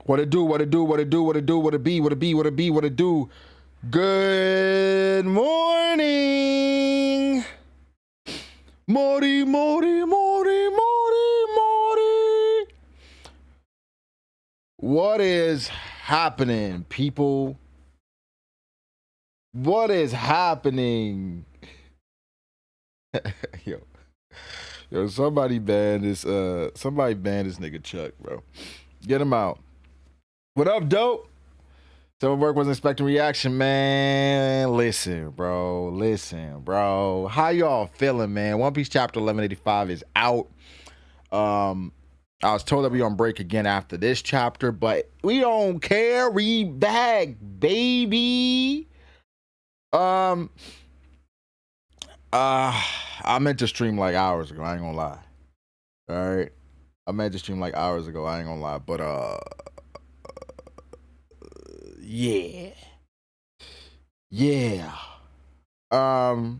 What it do, what it do, what it do, what it do, what it be, what it be, what it be, what it do. Good morning. Morty, Morty, Morty, Morty, Morty. What is happening, people? What is happening? Yo, somebody ban this nigga Chuck, bro. Get him out. What up, dope? Some work wasn't expecting reaction, man. Listen, bro. How y'all feeling, man? One Piece chapter 1185 is out. I was told that we on break again after this chapter, but we don't care. We back, baby. I meant to stream like hours ago. I ain't gonna lie. All right, I meant to stream like hours ago. I ain't gonna lie, but yeah. Nah,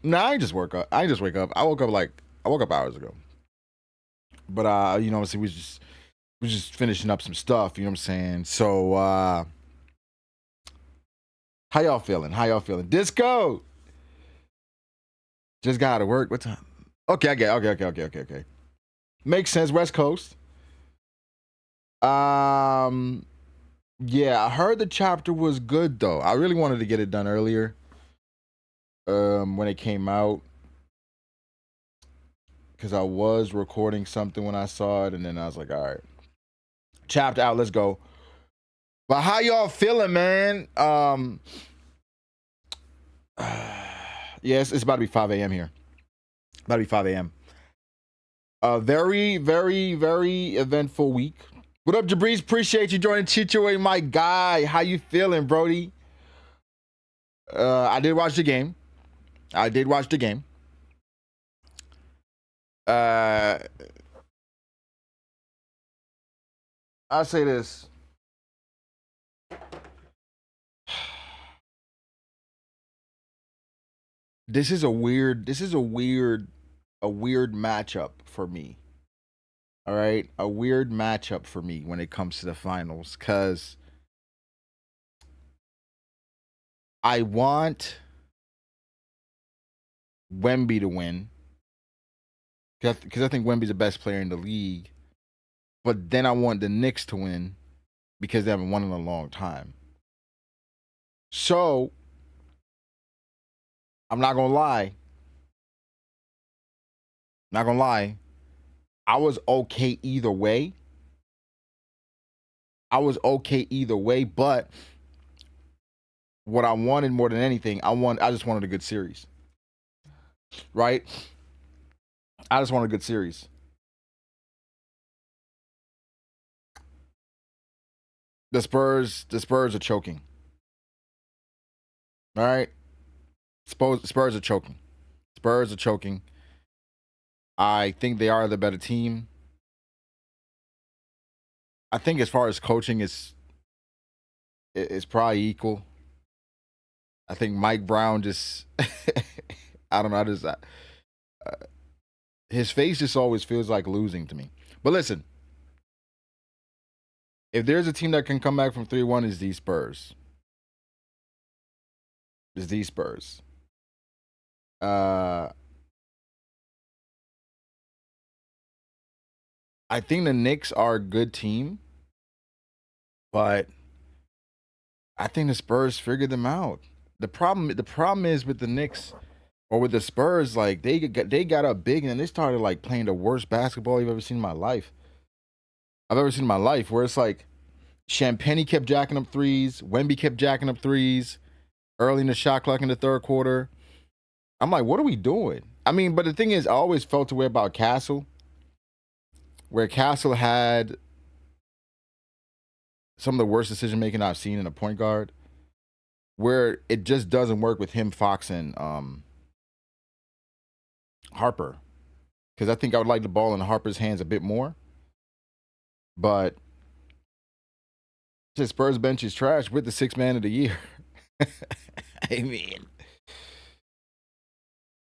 I just wake up. I woke up hours ago. But you know, obviously we just finishing up some stuff. You know what I'm saying? So how y'all feeling? Disco. Just got to work. What time? Okay, I get. Okay. Makes sense. West Coast. Yeah, I heard the chapter was good though. I really wanted to get it done earlier. When it came out, because I was recording something when I saw it, and then I was like, all right, chapter out, let's go. But how y'all feeling, man? Yes, it's about to be 5 a.m. here. About to be 5 a.m. A very, very, very eventful week. What up, Jabriz? Appreciate you joining Chicho, my guy. How you feeling, Brody? I did watch the game. I'll say this. This is a weird matchup for me. All right, a weird matchup for me when it comes to the finals, because I want Wemby to win, because I think Wemby's the best player in the league. But then I want the Knicks to win because they haven't won in a long time. So I'm not gonna lie. I was okay either way. But what I wanted more than anything, I just wanted a good series. Right? I just wanted a good series. The Spurs are choking. All right? Spurs are choking. I think they are the better team. I think as far as coaching, it's probably equal. I think Mike Brown just, I don't know, his face just always feels like losing to me. But listen, if there's a team that can come back from 3-1, it's these Spurs. I think the Knicks are a good team, but I think the Spurs figured them out. The problem is with the Knicks or with the Spurs, like they got up big and they started like playing the worst basketball you've ever seen in my life. Where it's like Champagnie kept jacking up threes, Wemby kept jacking up threes early in the shot clock in the third quarter. I'm like, what are we doing? I mean, but the thing is, I always felt a way about Castle, where Castle had some of the worst decision making I've seen in a point guard, where it just doesn't work with him, Fox, and Harper. Because I think I would like the ball in Harper's hands a bit more. But the Spurs bench is trash with the 6th man of the year. I mean,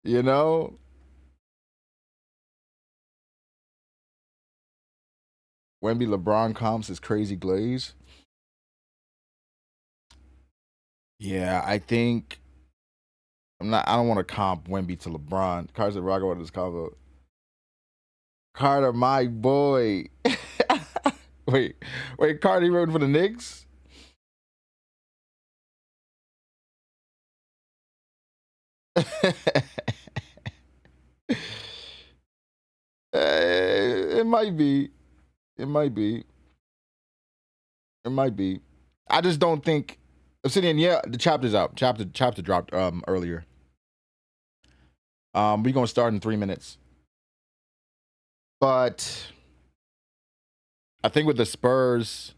you know, Wemby LeBron comps is crazy glaze. Yeah, I think I don't want to comp Wemby to LeBron. Carter Brago on this combo. Carter, my boy. wait, Carter, you rooting for the Knicks? It might be. It might be. It might be. I just don't think Obsidian. Yeah, the chapter's out. Chapter dropped earlier. We're gonna start in 3 minutes. But I think with the Spurs,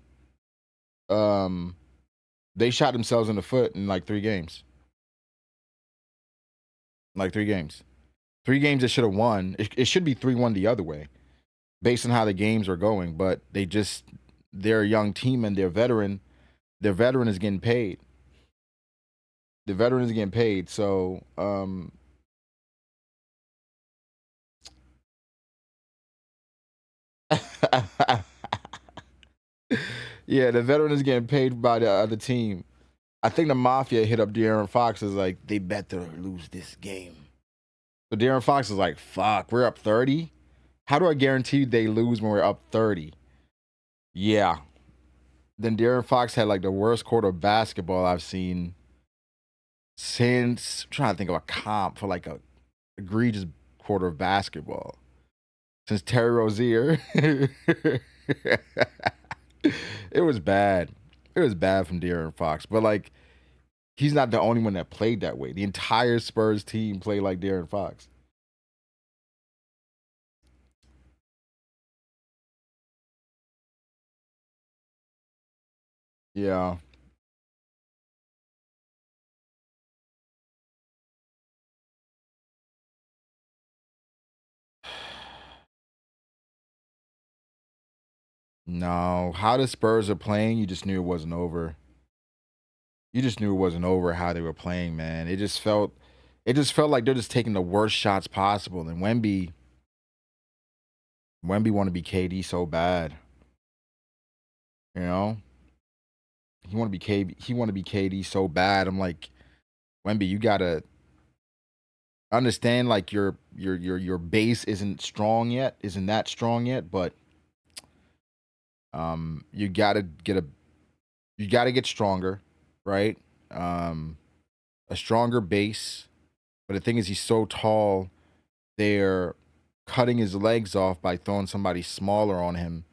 they shot themselves in the foot in like 3 games. Like 3 games. 3 games they should have won. It should be 3-1 the other way, based on how the games are going. But they're a young team and their veteran is getting paid. The veteran is getting paid. So yeah, the veteran is getting paid by the other team. I think the Mafia hit up De'Aaron Fox is like, they better lose this game. So De'Aaron Fox is like, fuck, we're up 30? How do I guarantee they lose when we're up 30? Yeah. Then De'Aaron Fox had like the worst quarter of basketball I've seen since, I'm trying to think of a comp for like a egregious quarter of basketball. Since Terry Rozier. It was bad. It was bad from De'Aaron Fox. But like, he's not the only one that played that way. The entire Spurs team played like De'Aaron Fox. Yeah. No, how the Spurs are playing, you just knew it wasn't over. You just knew it wasn't over how they were playing, man. It just felt like they're just taking the worst shots possible. And Wemby want to be KD so bad. You know? He want to be KD so bad. I'm like, Wemby, you got to understand like your base isn't that strong yet, but you got to get stronger, right? A stronger base. But the thing is, he's so tall, they're cutting his legs off by throwing somebody smaller on him,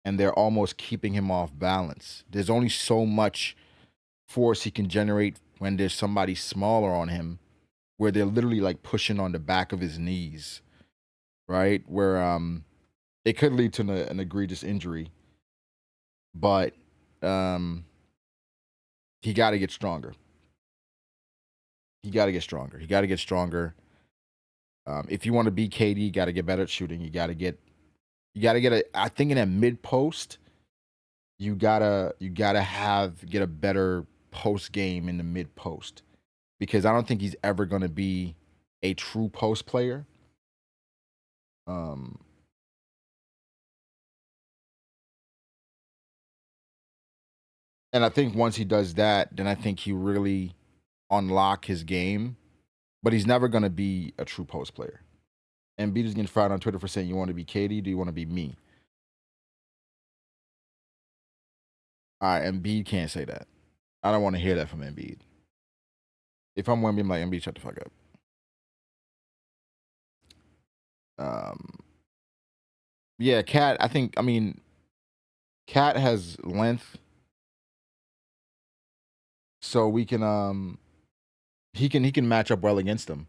and they're almost keeping him off balance. There's only so much force he can generate when there's somebody smaller on him, where they're literally like pushing on the back of his knees, right? Where it could lead to an egregious injury, but he got to get stronger. He got to get stronger. If you want to be KD, you got to get better at shooting. You got to get I think in that mid post, you gotta get a better post game in the mid post, because I don't think he's ever gonna be a true post player. Um, and I think once he does that, then I think he really unlock his game. But he's never gonna be a true post player. And Embiid is getting fired on Twitter for saying, "You want to be KD? Do you want to be me?" All right, Embiid can't say that. I don't want to hear that from Embiid. If I'm Wemby, I'm like, Embiid, shut the fuck up. Yeah, Cat. I mean, Cat has length, so we can he can match up well against him.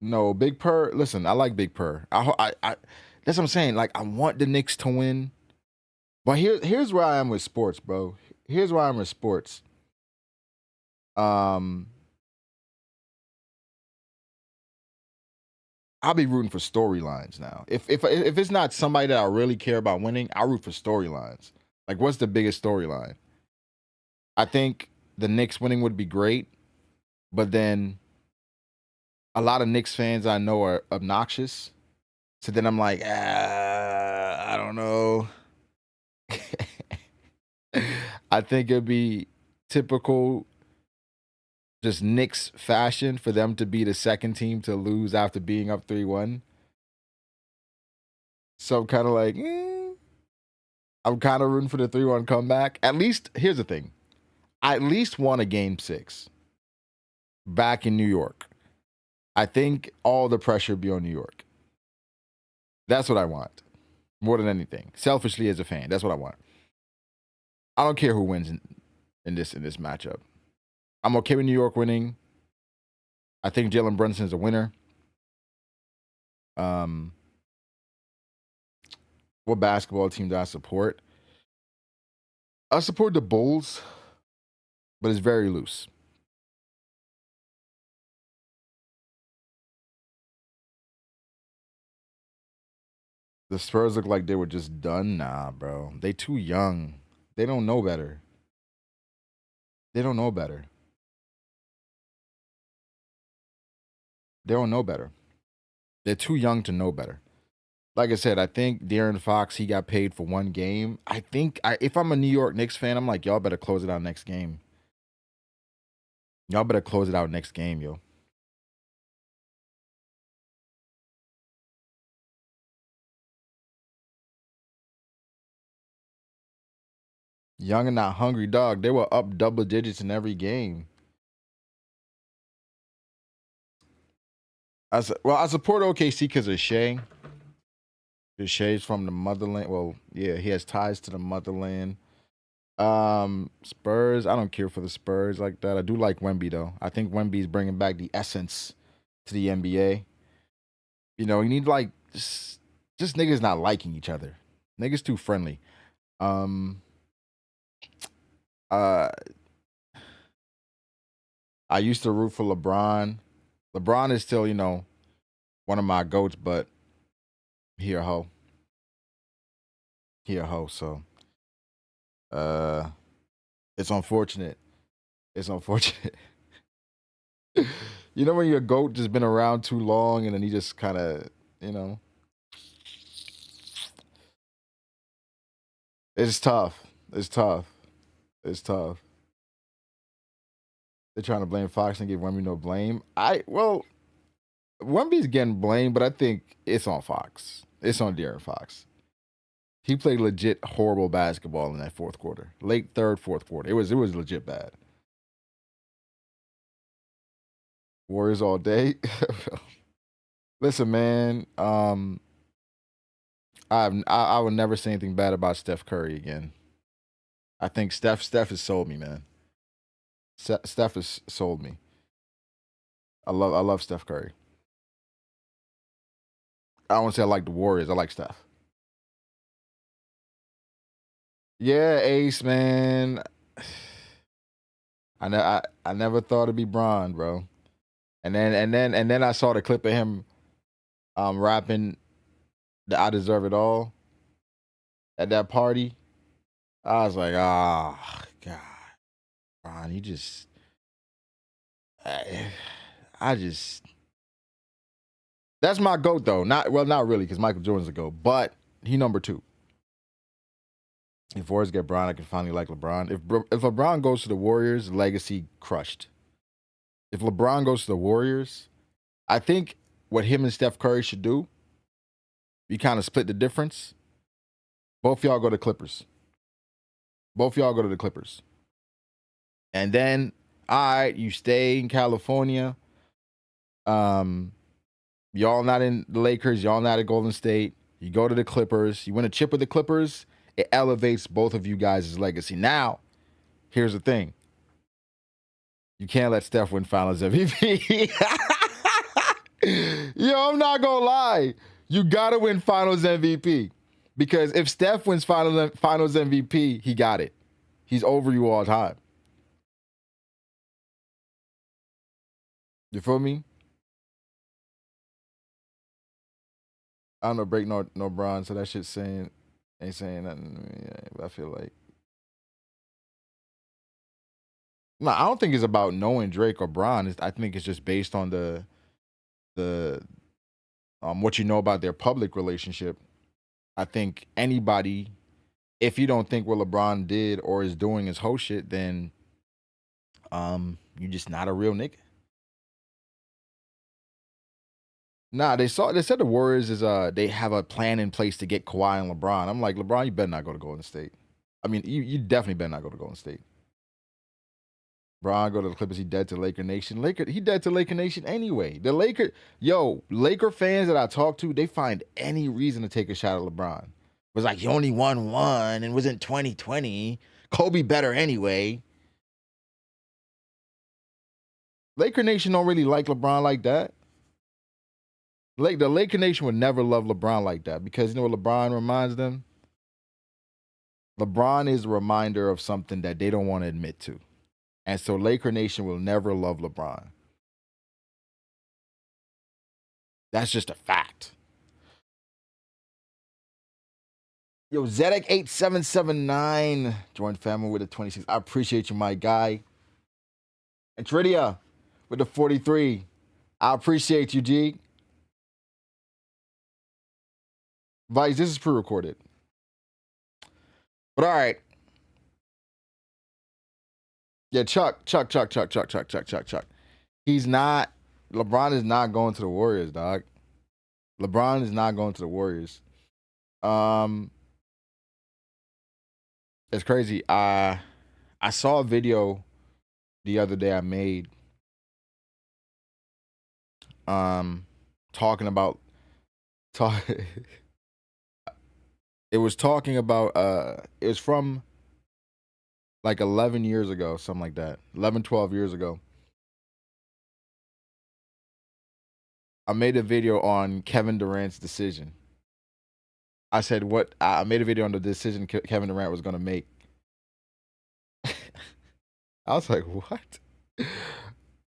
No, Big Purr. Listen, I like Big Purr. That's what I'm saying. Like, I want the Knicks to win, but here's where I am with sports, bro. Here's where I'm with sports. Um, I'll be rooting for storylines now. If it's not somebody that I really care about winning, I'll root for storylines. Like, what's the biggest storyline? I think the Knicks winning would be great, but then a lot of Knicks fans I know are obnoxious. So then I'm like, I don't know. I think it'd be typical just Knicks fashion for them to be the second team to lose after being up 3-1. So I'm kind of like, I'm kind of rooting for the 3-1 comeback. At least, here's the thing. I at least won a game 6 back in New York. I think all the pressure be on New York. That's what I want more than anything. Selfishly as a fan, that's what I want. I don't care who wins in this matchup. I'm okay with New York winning. I think Jalen Brunson's a winner. What basketball team do I support? I support the Bulls, but it's very loose. The Spurs look like they were just done. Nah, bro. They too young. They don't know better. They don't know better. They don't know better. They're too young to know better. Like I said, I think De'Aaron Fox, he got paid for one game. I think if I'm a New York Knicks fan, I'm like, y'all better close it out next game. Y'all better close it out next game, yo. Young and not hungry, dog. They were up double digits in every game. I support OKC because of Shea. Because Shea's from the motherland. Well, yeah, he has ties to the motherland. Spurs, I don't care for the Spurs like that. I do like Wemby, though. I think Wemby's bringing back the essence to the NBA. You know, you need, like, just niggas not liking each other. Niggas too friendly. I used to root for LeBron. LeBron is still, you know, one of my goats, but he a hoe. He a hoe, so it's unfortunate. It's unfortunate. You know when your goat just been around too long and then he just kind of, you know. It's tough. It's tough. It's tough. They're trying to blame Fox and give Wemby no blame. Wemby's getting blamed, but I think it's on Fox. It's on De'Aaron Fox. He played legit horrible basketball in that fourth quarter. Late third, fourth quarter. It was legit bad. Warriors all day. Listen, man. I would never say anything bad about Steph Curry again. I think Steph has sold me, man. Steph has sold me. I love Steph Curry. I don't want to say I like the Warriors. I like Steph. Yeah, Ace, man. I never thought it'd be Bron, bro. And then I saw the clip of him rapping the I Deserve It All at that party. I was like, God, Bron, you just I just that's my GOAT though. Not really, because Michael Jordan's a GOAT, but he number 2. If Warriors get Bron, I can finally like LeBron. If LeBron goes to the Warriors, legacy crushed. If LeBron goes to the Warriors, I think what him and Steph Curry should do, you kind of split the difference. Both y'all go to Clippers. Both y'all go to the Clippers. And then, all right, you stay in California. Y'all not in the Lakers. Y'all not at Golden State. You go to the Clippers. You win a chip with the Clippers. It elevates both of you guys' legacy. Now, here's the thing. You can't let Steph win Finals MVP. Yo, I'm not going to lie. You got to win Finals MVP. Because if Steph wins Finals MVP, he got it. He's over you all the time. You feel me? I don't know, break no Bron, so that shit ain't saying nothing to me. But I feel like No, I don't think it's about knowing Drake or Bron. I think it's just based on the what you know about their public relationship. I think anybody, if you don't think what LeBron did or is doing is whole shit, then you're just not a real nigga. Nah, they said the Warriors is they have a plan in place to get Kawhi and LeBron. I'm like, LeBron, you better not go to Golden State. I mean, you definitely better not go to Golden State. LeBron go to the Clippers, he dead to Laker Nation. He dead to Laker Nation anyway. The Laker fans that I talk to, they find any reason to take a shot at LeBron. It was like, he only won one and was in 2020. Kobe better anyway. Laker Nation don't really like LeBron like that. The Laker Nation would never love LeBron like that because you know what LeBron reminds them? LeBron is a reminder of something that they don't want to admit to. And so Laker Nation will never love LeBron. That's just a fact. Yo, Zedek8779 joined family with a 26. I appreciate you, my guy. And Tridia with the 43. I appreciate you, G. Vice, this is pre-recorded. But all right. Yeah, Chuck. He's not. LeBron is not going to the Warriors, dog. LeBron is not going to the Warriors. It's crazy. I saw a video the other day I made talking about it was talking about it was from like 11 years ago, something like that. 11, 12 years ago. I made a video on Kevin Durant's decision. I said I made a video on the decision Kevin Durant was going to make. I was like, what?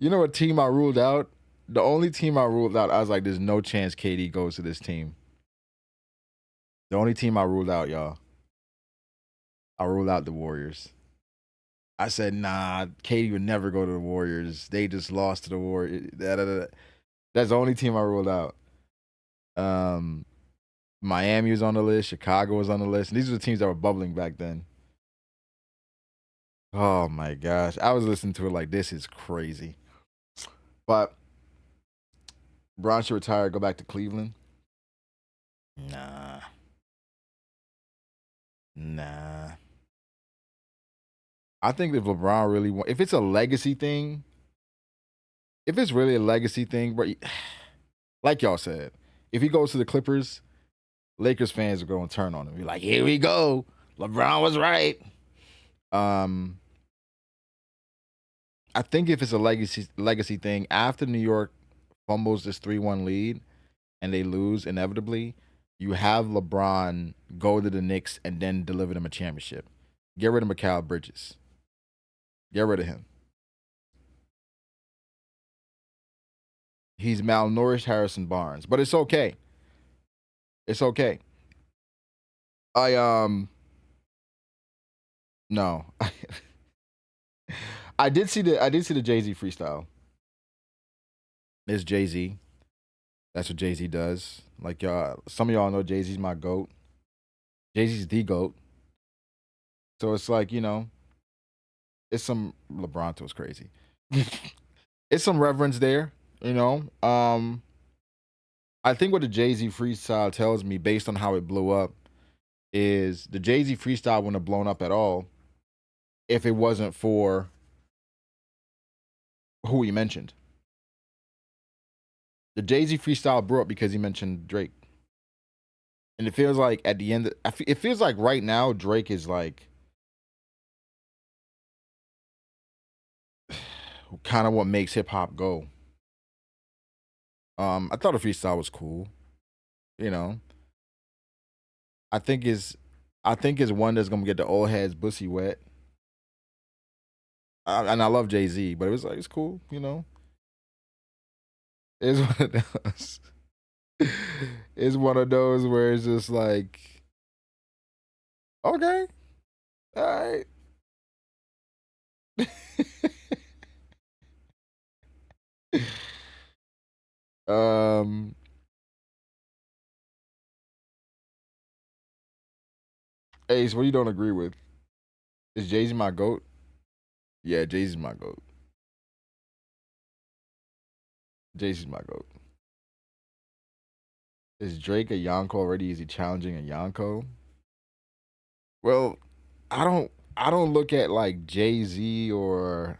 You know what team I ruled out? The only team I ruled out, I was like, there's no chance KD goes to this team. The only team I ruled out, y'all. I ruled out the Warriors. I said, nah, KD would never go to the Warriors. They just lost to the Warriors. That's the only team I ruled out. Miami was on the list. Chicago was on the list. And these were the teams that were bubbling back then. Oh, my gosh. I was listening to it like, this is crazy. But Bron should retire, go back to Cleveland. Nah. I think if LeBron really if it's a legacy thing, if it's really a legacy thing, bro, like y'all said, if he goes to the Clippers, Lakers fans are going to turn on him. Be like, here we go. LeBron was right. I think if it's a legacy thing, after New York fumbles this 3-1 lead and they lose inevitably, you have LeBron go to the Knicks and then deliver them a championship. Get rid of Mikal Bridges. Get rid of him. He's malnourished Harrison Barnes, but it's okay. It's okay. No. I did see the Jay-Z freestyle. It's Jay-Z. That's what Jay-Z does. Like y'all, some of y'all know Jay-Z's my GOAT. Jay-Z's the GOAT. So it's like, you know, it's some LeBron was crazy. It's some reverence there, you know. I think what the Jay-Z freestyle tells me, based on how it blew up, is the Jay-Z freestyle wouldn't have blown up at all if it wasn't for who he mentioned. The Jay-Z freestyle blew up because he mentioned Drake. And it feels like at the end, it feels like right now Drake is like kind of what makes hip hop go. I thought the freestyle was cool. You know, I think is one that's gonna get the old heads pussy wet. And I love Jay-Z, but it was like, it's cool, you know. It's one of those. It's one of those where it's just like, okay, all right. Um, Ace, what you don't agree with? Is Jay-Z my goat? Yeah, Jay-Z's my goat. Jay-Z's my goat. Is Drake a Yonko already? Is he challenging a Yonko? Well, I don't look at like Jay-Z or,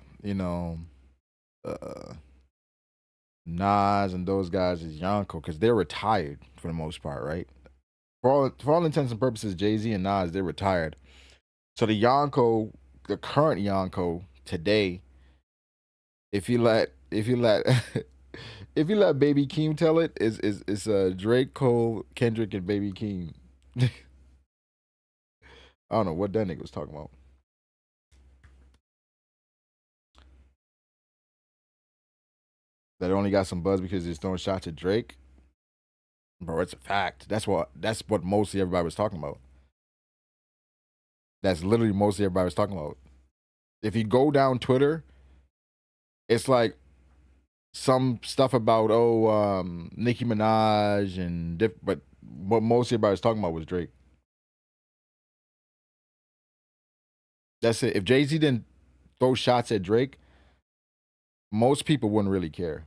uh Nas and those guys as Yonko because they're retired for the most part, right? For all intents and purposes, Jay-Z and Nas, they're retired. So the current Yonko today, if you let if you let Baby Keem tell it, is Drake, Cole, Kendrick, and Baby Keem. I don't know what that nigga was talking about. That only got some buzz because he's throwing shots at Drake. Bro, it's a fact. That's what mostly everybody was talking about. That's literally mostly everybody was talking about. If you go down Twitter, it's like some stuff about Nicki Minaj but what mostly everybody was talking about was Drake. That's it. If Jay-Z didn't throw shots at Drake, most people wouldn't really care.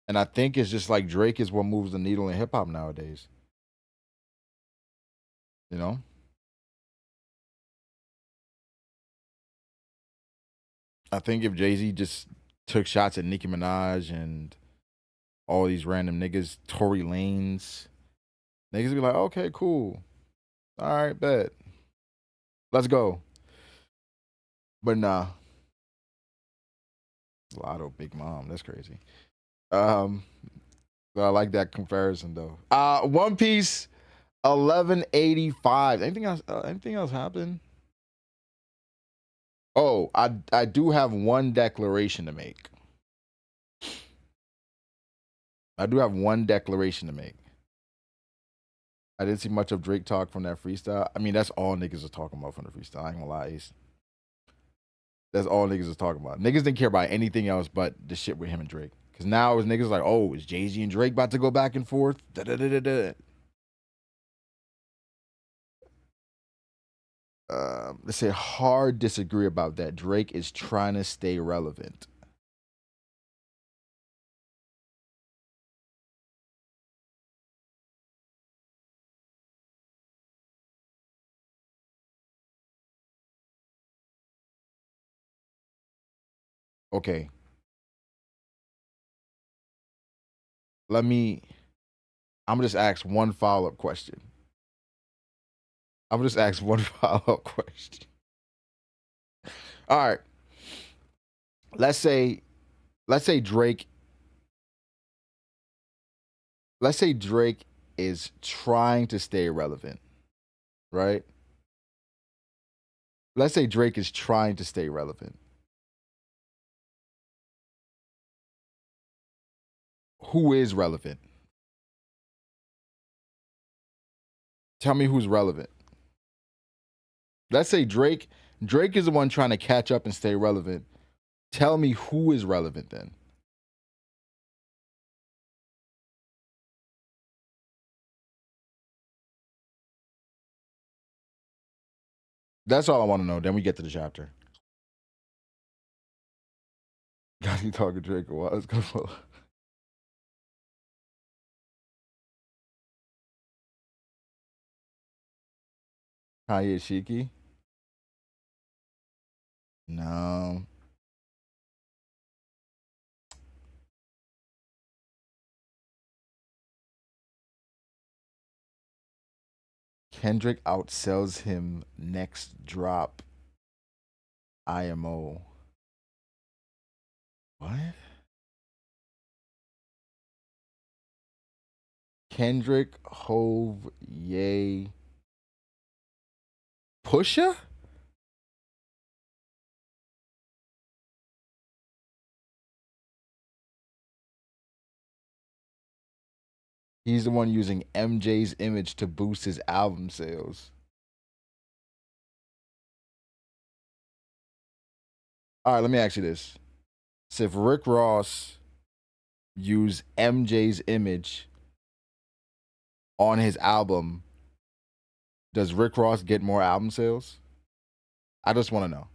And I think it's just like Drake is what moves the needle in hip hop nowadays. You know? I think if Jay-Z just took shots at Nicki Minaj and all these random niggas, Tory Lanez, niggas be like, okay, cool. All right, bet. Let's go. But nah. Lotto Big Mom. That's crazy. Um, but I like that comparison though. One Piece 1185. Anything else happened? Oh, I do have one declaration to make. I do have one declaration to make. I didn't see much of Drake talk from that freestyle. I mean, that's all niggas are talking about from the freestyle. I ain't gonna lie, Ace. That's all niggas is talking about. Niggas didn't care about anything else but the shit with him and Drake. Cause now it's niggas like, oh, is Jay-Z and Drake about to go back and forth? Da da da da da. Let's say hard disagree about that. Drake is trying to stay relevant. Okay, let me. I'm gonna just ask one follow up question. I'm gonna just ask one follow up question. All right, let's say, let's say Drake, let's say Drake is trying to stay relevant, right? Let's say Drake is trying to stay relevant. Who is relevant? Tell me who's relevant. Let's say Drake is the one trying to catch up and stay relevant. Tell me who is relevant then. That's all I want to know. Then we get to the chapter. Got you talking Drake a while. It's gonna fall. Kanye Shiki? No. Kendrick outsells him next drop. IMO. What? Kendrick, Hove, Yay, Pusha? He's the one using MJ's image to boost his album sales. All right, let me ask you this. So if Rick Ross used MJ's image on his album, does Rick Ross get more album sales? I just want to know.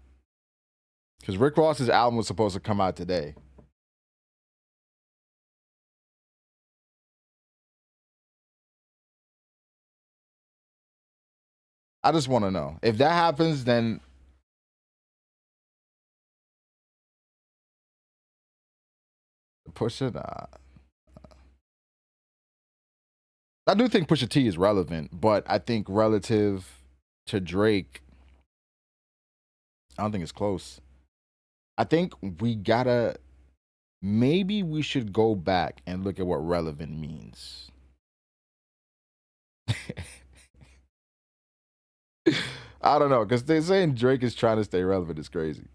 Because Rick Ross's album was supposed to come out today. I just want to know. If that happens, then Pusha, nah. I do think Pusha T is relevant, but I think relative to Drake, I don't think it's close. I think we gotta, maybe we should go back and look at what relevant means. I don't know, because they're saying Drake is trying to stay relevant is crazy.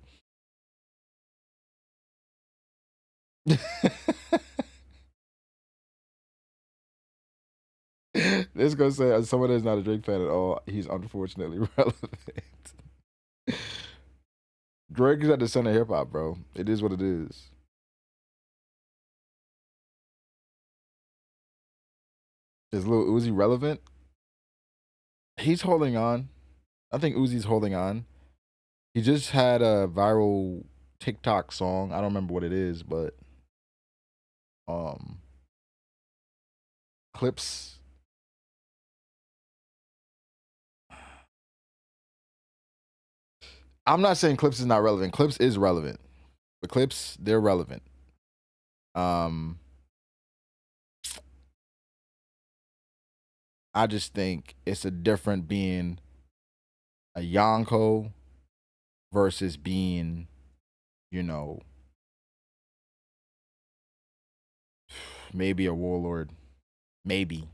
This gonna say as someone that's not a Drake fan at all, he's unfortunately relevant. Drake is at the center of hip hop, bro. It is what it is. Is Lil Uzi relevant? He's holding on. I think Uzi's holding on. He just had a viral TikTok song. I don't remember what it is, but Clips. I'm not saying Clips is not relevant. Clips is relevant. But Clips, they're relevant. I just think it's a different being a Yonko versus being, you know, maybe a Warlord. Maybe.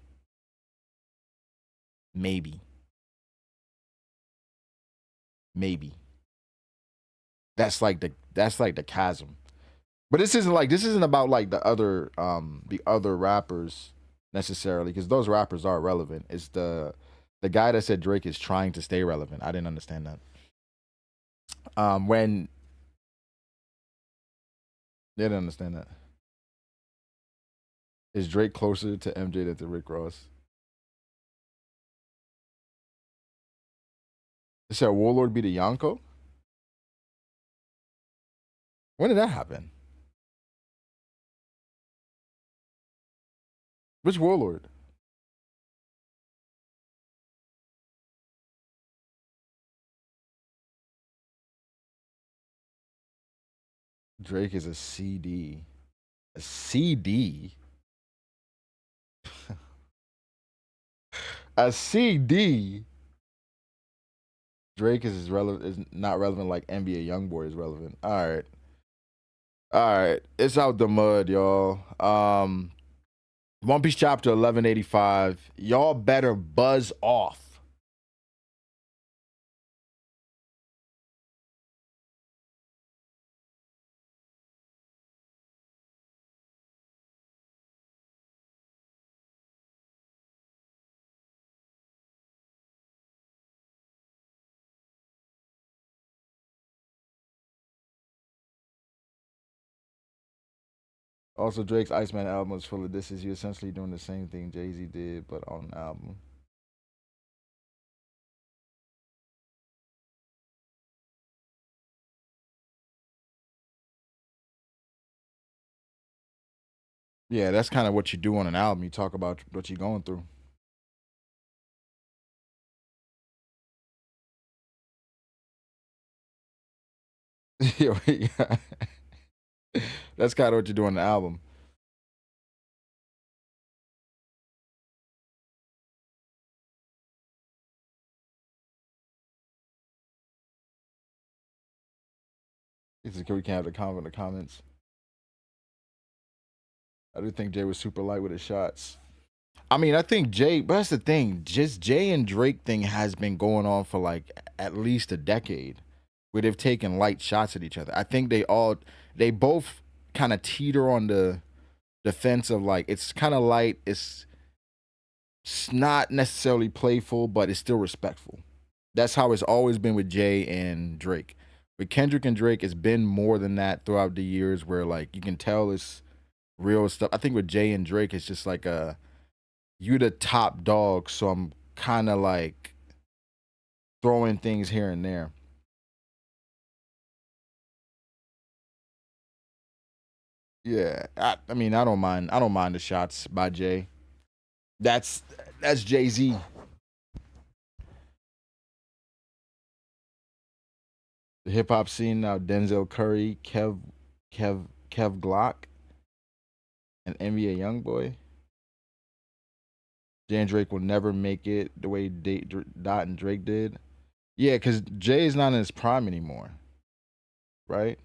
Maybe. Maybe. That's like the chasm. But this isn't about like the other rappers necessarily, because those rappers are relevant. It's the guy that said Drake is trying to stay relevant. I didn't understand that. When they didn't understand that. Is Drake closer to MJ than to Rick Ross? They said Warlord be the Yonko? When did that happen? Which Warlord? Drake is a CD. A CD? A CD? Drake is not relevant like NBA YoungBoy is relevant. All right. All right. It's out the mud, y'all. One Piece chapter 1185. Y'all better buzz off. Also, Drake's Iceman album was full of disses. You essentially doing the same thing Jay-Z did, but on an album. Yeah, that's kind of what you do on an album. You talk about what you're going through. Yeah. That's kind of what you do on the album. He said, "Can we have the comment in the comments?" I do think Jay was super light with his shots. I mean, I think Jay, but that's the thing. Just Jay and Drake thing has been going on for like at least a decade, where they've taken light shots at each other. I think they both kind of teeter on the defense of like it's kind of light. It's not necessarily playful, but it's still respectful. That's how it's always been with Jay and Drake. With Kendrick and Drake, it's been more than that throughout the years where like you can tell it's real stuff. I think with Jay and Drake, it's just like you the top dog, so I'm kind of like throwing things here and there. Yeah, I mean, I don't mind. I don't mind the shots by Jay. That's Jay-Z. The hip hop scene now: Denzel Curry, Kev Glock, and NBA YoungBoy. Jay and Drake will never make it the way Dot and Drake did. Yeah, because Jay is not in his prime anymore, right?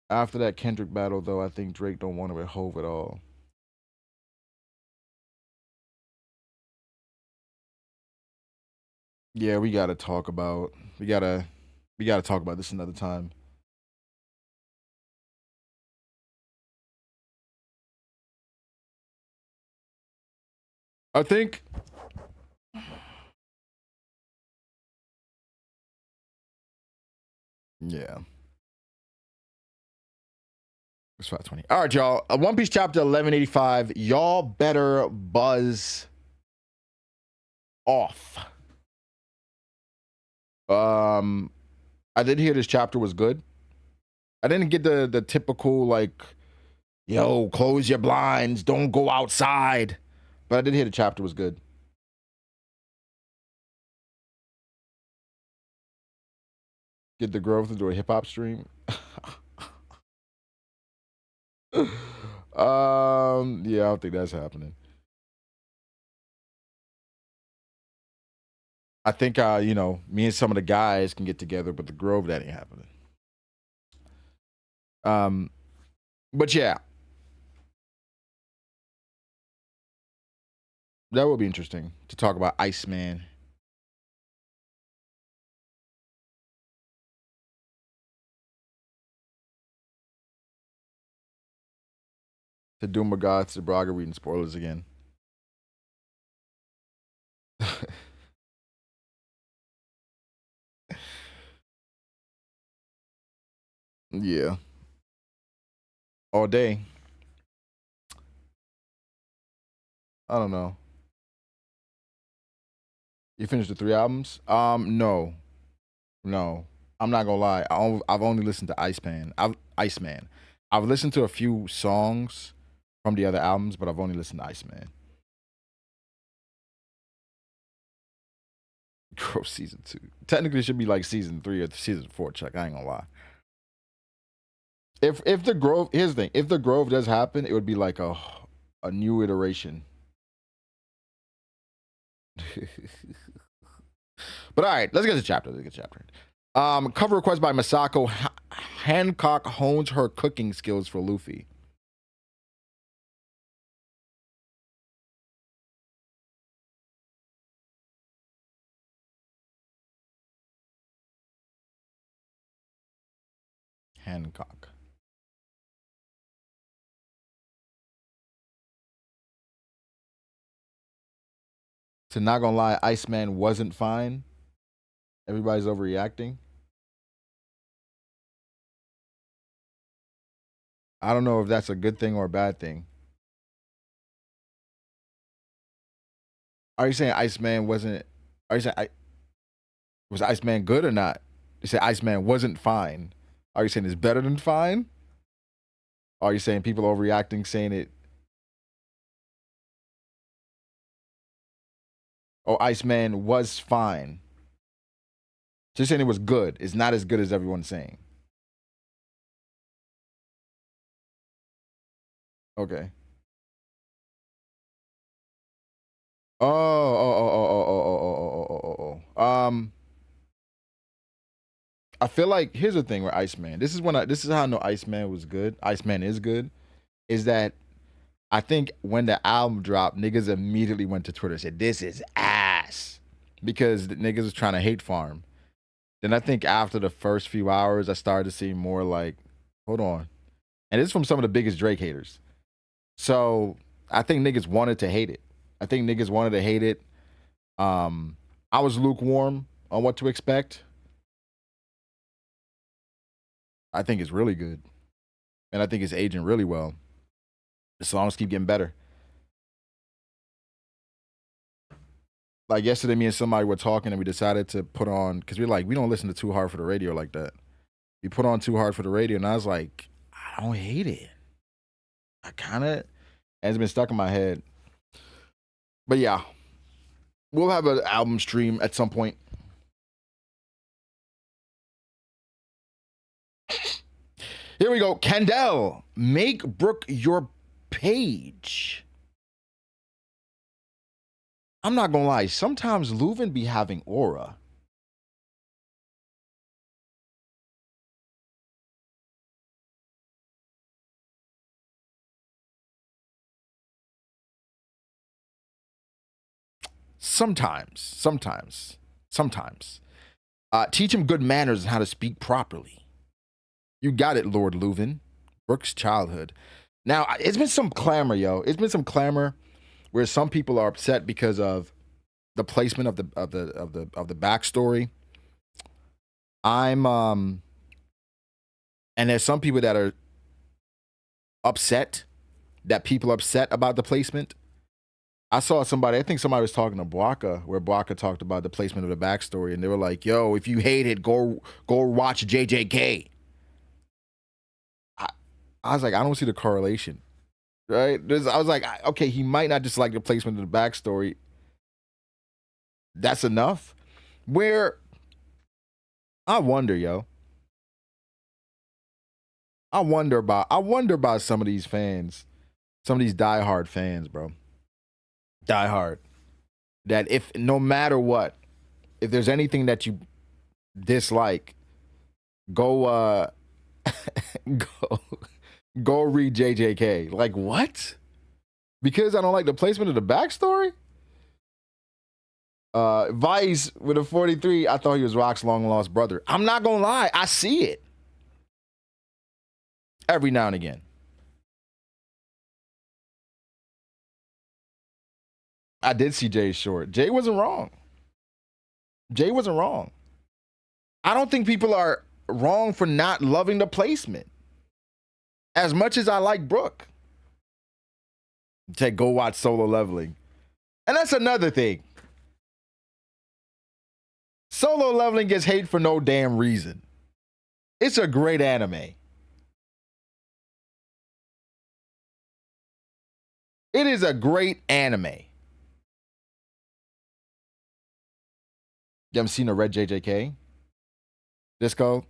After that Kendrick battle, though, I think Drake don't want to with Hove at all. Yeah, we gotta talk about this another time. I think yeah. It's 520. All right, y'all. One Piece chapter 1185. Y'all better buzz off. I did hear this chapter was good. I didn't get the typical like, yo, close your blinds, don't go outside. But I did hear the chapter was good. Get the growth into a hip hop stream. Yeah, I don't think that's happening. I think me and some of the guys can get together, but the Grove that ain't happening. But yeah, that will be interesting to talk about Iceman. To Doom of Gods to Braga reading spoilers again. Yeah. All day. I don't know. You finished the 3 albums? No. No. I'm not gonna lie. I've only listened to Iceman. I've listened to a few songs from the other albums, but I've only listened to Iceman. Growth season 2. Technically, it should be like season 3 or season 4. Chuck, I ain't gonna lie. If the Grove, here's the thing: if the Grove does happen, it would be like a new iteration. But all right, let's get to the chapter. Cover request by Masako. Hancock hones her cooking skills for Luffy. Hancock. So not gonna lie, Iceman wasn't fine. Everybody's overreacting. I don't know if that's a good thing or a bad thing. Are you saying Iceman wasn't? Are you saying was Iceman good or not? You say Iceman wasn't fine. Are you saying it's better than fine? Are you saying people overreacting, saying it? Oh, Iceman was fine. Just saying it was good. It's not as good as everyone's saying. Okay. Oh. I feel like here's the thing with Iceman. This is how I know Iceman was good. Iceman is good. Is that I think when the album dropped, niggas immediately went to Twitter and said, "This is ass," because the niggas was trying to hate farm. Then I think after the first few hours, I started to see more like, hold on, and it's from some of the biggest Drake haters. So I think niggas wanted to hate it. I think niggas wanted to hate it. I was lukewarm. on what to expect, I think it's really good. And I think it's aging really well. The songs keep getting better. Like yesterday, me and somebody were talking and we decided to put on, because we're like, we don't listen to Too Hard for the Radio like that. We put on Too Hard for the Radio and I was like, I don't hate it. I kind of, it's been stuck in my head. But yeah, we'll have an album stream at some point. Here we go. Kendall, make Brooke your page. I'm not gonna lie. Sometimes Leuven be having aura. Sometimes. Teach him good manners and how to speak properly. You got it, Lord Leuven. Brooke's childhood. Now, it's been some clamor, yo. It's been some clamor where some people are upset because of the placement of the backstory. And there's some people that are upset that people are upset about the placement. I saw somebody, I think somebody was talking to Bwaka, where Bwaka talked about the placement of the backstory, and they were like, yo, if you hate it, go watch JJK. I was like, I don't see the correlation, right? I was like, okay, he might not just like the placement of the backstory. That's enough. Where I wonder, yo. I wonder about some of these fans, some of these diehard fans, bro. Diehard. That if no matter what, if there's anything that you dislike, go go read JJK. Like what? Because I don't like the placement of the backstory? Vice with a 43, I thought he was Rock's long lost brother. I'm not gonna lie, I see it every now and again. I did see Jay short. Jay wasn't wrong. I don't think people are wrong for not loving the placement. As much as I like Brooke. Go watch Solo Leveling. And that's another thing. Solo Leveling gets hate for no damn reason. It's a great anime. It is a great anime. You haven't seen a red JJK? Disco?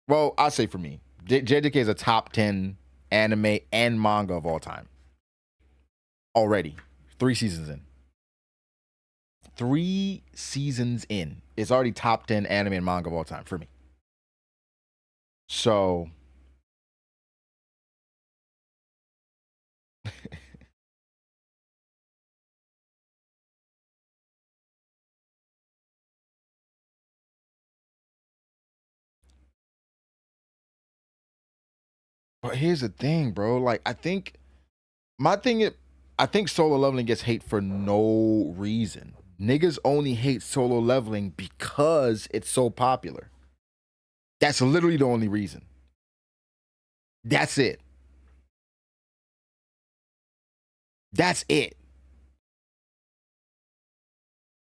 Well, I'll say for me, JJK is a top 10 anime and manga of all time. Already. 3 seasons in. 3 seasons in. It's already top 10 anime and manga of all time for me. So... But here's the thing, bro. Like, I think Solo Leveling gets hate for no reason. Niggas only hate Solo Leveling because it's so popular. That's literally the only reason. That's it.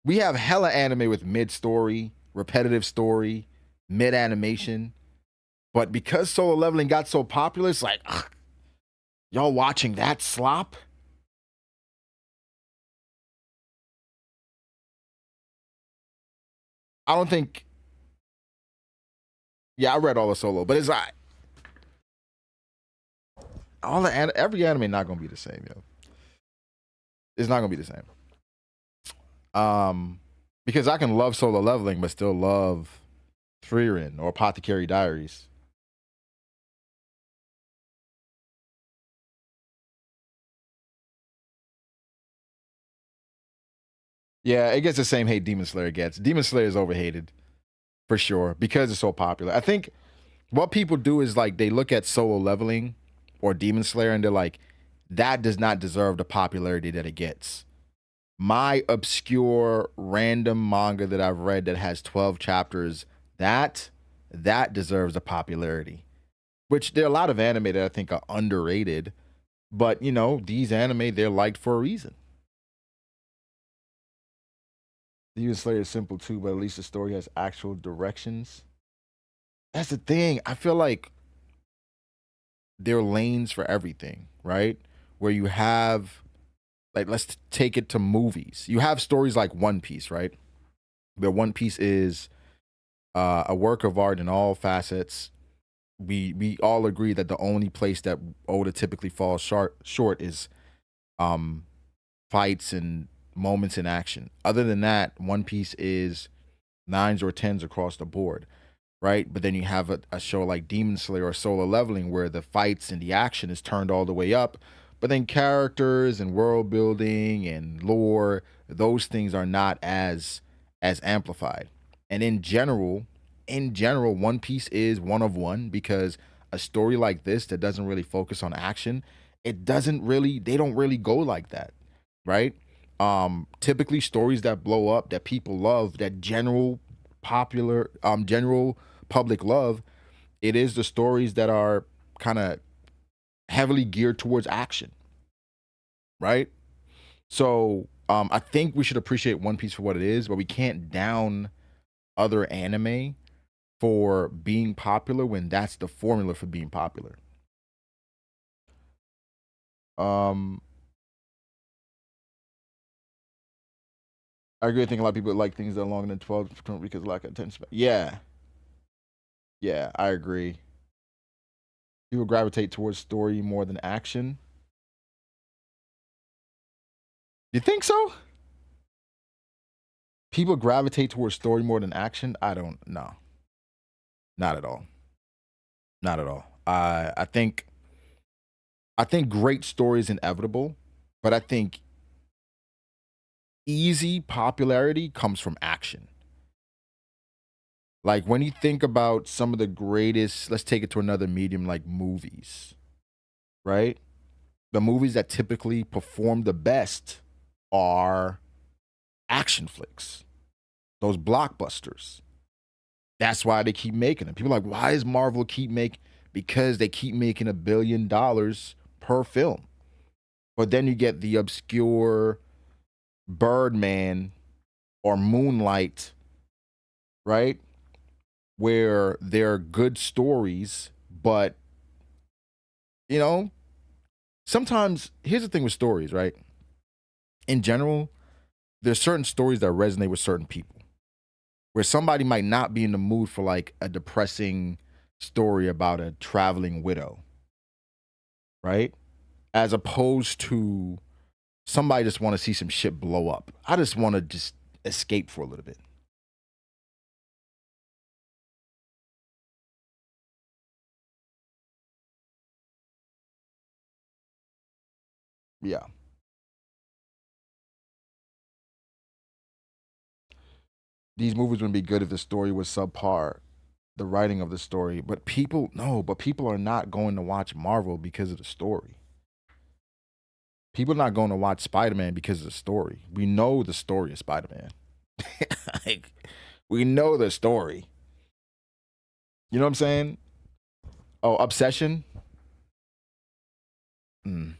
We have hella anime with mid-story, repetitive story, mid-animation. But because Solo Leveling got so popular, it's like, ugh, y'all watching that slop? I don't think... Yeah, I read all the Solo, but it's like... Every anime not gonna be the same, yo. It's not gonna be the same. Because I can love Solo Leveling, but still love Frieren or Apothecary Diaries. Yeah, it gets the same hate Demon Slayer gets. Demon Slayer is overhated, for sure, because it's so popular. I think what people do is like they look at Solo Leveling or Demon Slayer and they're like, that does not deserve the popularity that it gets. My obscure random manga that I've read that has 12 chapters, that deserves the popularity. Which there are a lot of anime that I think are underrated, but you know, these anime, they're liked for a reason. Demon Slayer is simple too, but at least the story has actual directions. That's the thing. I feel like there are lanes for everything, right? Where you have, like, let's take it to movies. You have stories like One Piece, right? Where One Piece is a work of art in all facets. We all agree that the only place that Oda typically falls short is fights and moments in action. Other than that, One Piece is nines or tens across the board, right? But then you have a show like Demon Slayer or Solo Leveling where the fights and the action is turned all the way up, but then characters and world building and lore, those things are not as amplified. And in general, One Piece is one of one because a story like this that doesn't really focus on action, they don't really go like that, right? Typically stories that blow up, that people love, that general public love, it is the stories that are kind of heavily geared towards action, right? So I think we should appreciate One Piece for what it is, but we can't down other anime for being popular when that's the formula for being popular. Um, I agree. I think a lot of people like things that are longer than 12 because of lack of attention span. Yeah, yeah, I agree. People gravitate towards story more than action. You think so? People gravitate towards story more than action? I don't know. Not at all. Not at all. I think great story is inevitable, but I think easy popularity comes from action. Like when you think about some of the greatest, let's take it to another medium like movies, right? The movies that typically perform the best are action flicks, those blockbusters. That's why they keep making them. People are like, why does Marvel keep making? Because they keep making $1 billion per film. But then you get the obscure Birdman or Moonlight, right? Where they're good stories, but you know, sometimes here's the thing with stories, right? In general, there's certain stories that resonate with certain people. Where somebody might not be in the mood for like a depressing story about a traveling widow, right? As opposed to somebody just want to see some shit blow up. I just want to just escape for a little bit. Yeah. These movies would be good if the story was subpar, the writing of the story. But people, no, but people are not going to watch Marvel because of the story. People are not going to watch Spider Man because of the story. We know the story of Spider Man. Like, we know the story. You know what I'm saying? Oh, Obsession? Mm.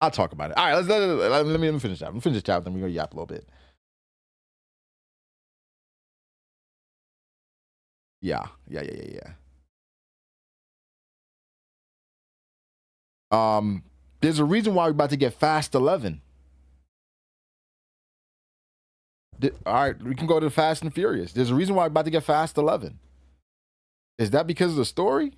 I'll talk about it. All right, let me finish that. Let me finish the chapter, then we're going to yap a little bit. Yeah. There's a reason why we're about to get Fast 11. All right, we can go to the Fast and Furious. There's a reason why we're about to get Fast 11. Is that because of the story?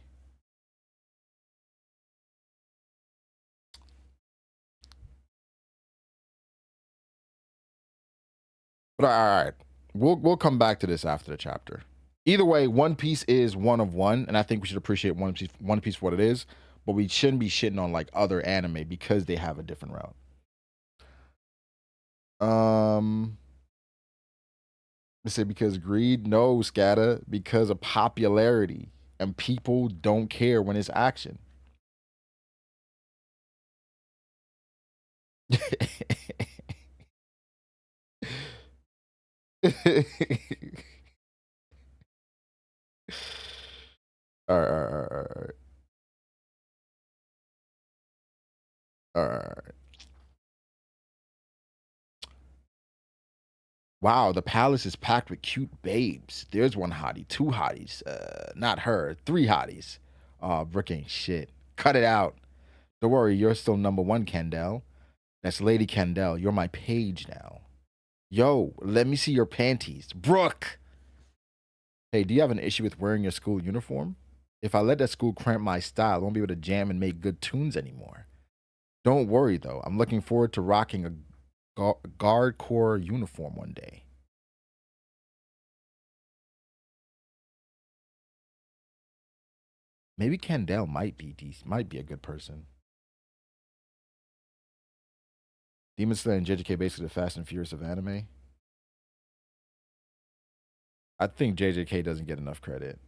But all right, we'll come back to this after the chapter. Either way, One Piece is one of one, and I think we should appreciate One Piece for what it is. But we shouldn't be shitting on like other anime because they have a different route. Let's say because greed, no, scatter, because of popularity, and people don't care when it's action. All right, all right, all right, all right. Wow, the palace is packed with cute babes. There's one hottie, two hotties. Not her, three hotties. Aw, Brooke ain't shit. Cut it out. Don't worry, you're still number one, Kendall. That's Lady Kendall. You're my page now. Yo, let me see your panties. Brooke! Hey, do you have an issue with wearing your school uniform? If I let that school cramp my style, I won't be able to jam and make good tunes anymore. Don't worry, though. I'm looking forward to rocking a guard corps uniform one day. Maybe Kendall might be decent, might be a good person. Demon Slayer and JJK basically the Fast and Furious of anime. I think JJK doesn't get enough credit.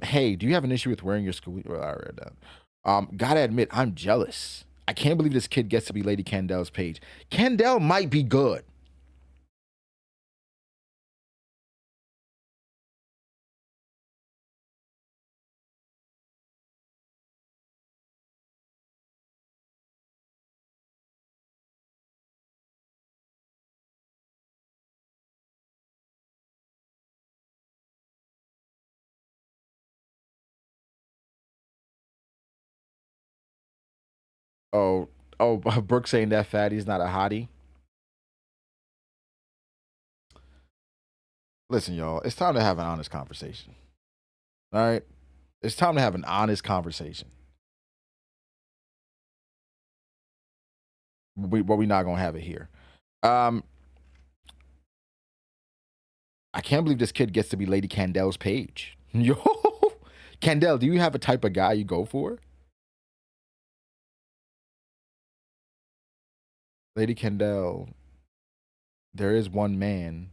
Hey, do you have an issue with wearing your school? Well, I read that. Gotta admit, I'm jealous. I can't believe this kid gets to be Lady Kendall's page. Kendall might be good. Oh, oh, Brooke saying that Fatty's not a hottie. Listen, y'all, it's time to have an honest conversation. All right? It's time to have an honest conversation. But we're not going to have it here. I can't believe this kid gets to be Lady Kendall's page. Yo, Kendall, do you have a type of guy you go for? Lady Kendall, there is one man,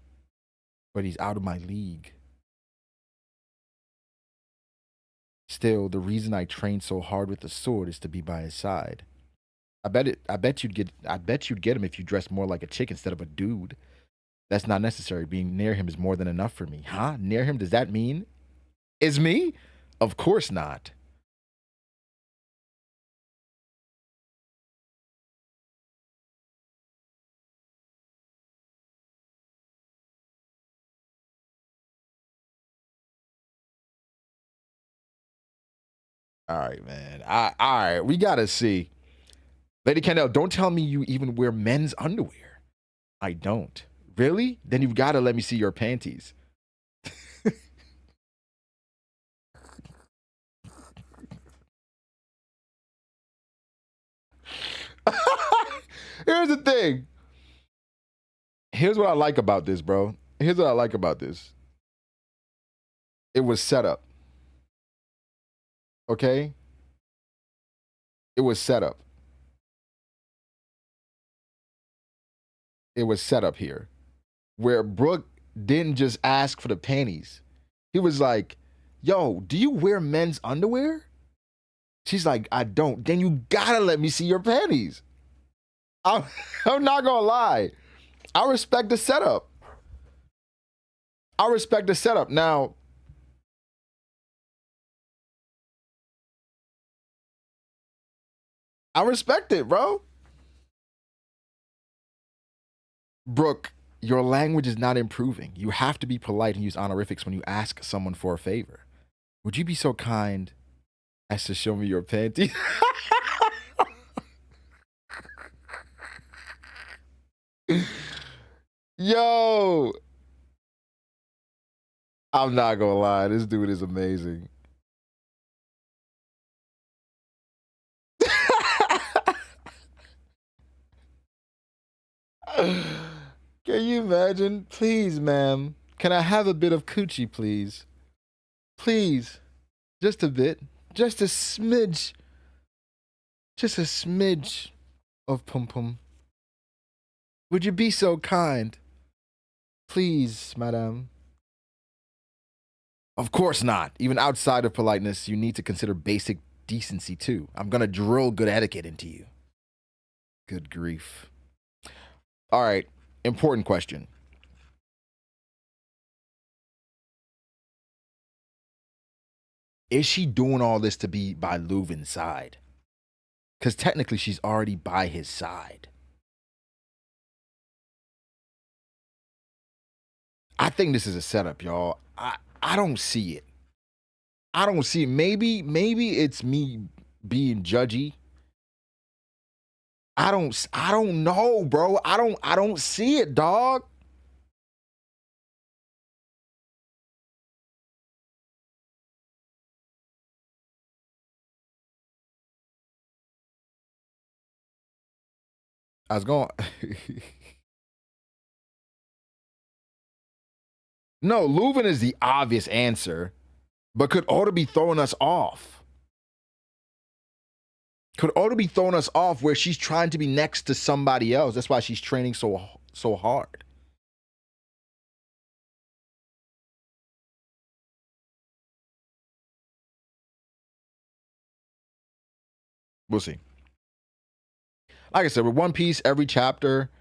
but he's out of my league. Still, the reason I train so hard with the sword is to be by his side. I bet you'd get him if you dress more like a chick instead of a dude. That's not necessary. Being near him is more than enough for me. Huh? Near him, does that mean is me? Of course not. All right, man. All right, we gotta see. Lady Kendall, don't tell me you even wear men's underwear. I don't. Really? Then you've got to let me see your panties. Here's the thing. Here's what I like about this, bro. Here's what I like about this. It was set up. Okay? It was set up. It was set up here. Where Brooke didn't just ask for the panties. He was like, yo, do you wear men's underwear? She's like, I don't. Then you gotta let me see your panties. I'm, I'm not gonna lie. I respect the setup. I respect the setup. Now, I respect it, bro. Brooke, your language is not improving. You have to be polite and use honorifics when you ask someone for a favor. Would you be so kind as to show me your panties? Yo, I'm not gonna lie. This dude is amazing. Can you imagine? Please, ma'am. Can I have a bit of coochie, please? Please. Just a bit. Just a smidge. Just a smidge of pum pum. Would you be so kind? Please, madame. Of course not. Even outside of politeness, you need to consider basic decency too. I'm gonna drill good etiquette into you. Good grief. All right, important question. Is she doing all this to be by Leuven's side? Because technically she's already by his side. I think this is a setup, y'all. I don't see it. I don't see it. Maybe it's me being judgy. I don't know, bro. I don't see it, dog. I was going. No, Leuven is the obvious answer, but could Oda be throwing us off? Could Oda be throwing us off where she's trying to be next to somebody else? That's why she's training so hard. We'll see. Like I said, with One Piece, every chapter,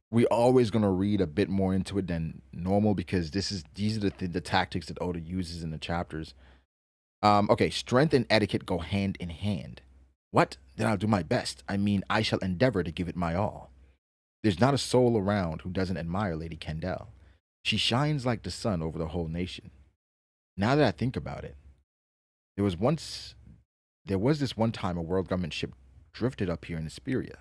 we always gonna read a bit more into it than normal because these are the tactics that Oda uses in the chapters. Okay, strength and etiquette go hand in hand. What? Then I'll do my best. I mean, I shall endeavor to give it my all. There's not a soul around who doesn't admire Lady Kendall. She shines like the sun over the whole nation. Now that I think about it, there was this one time a world government ship drifted up here in Hesperia.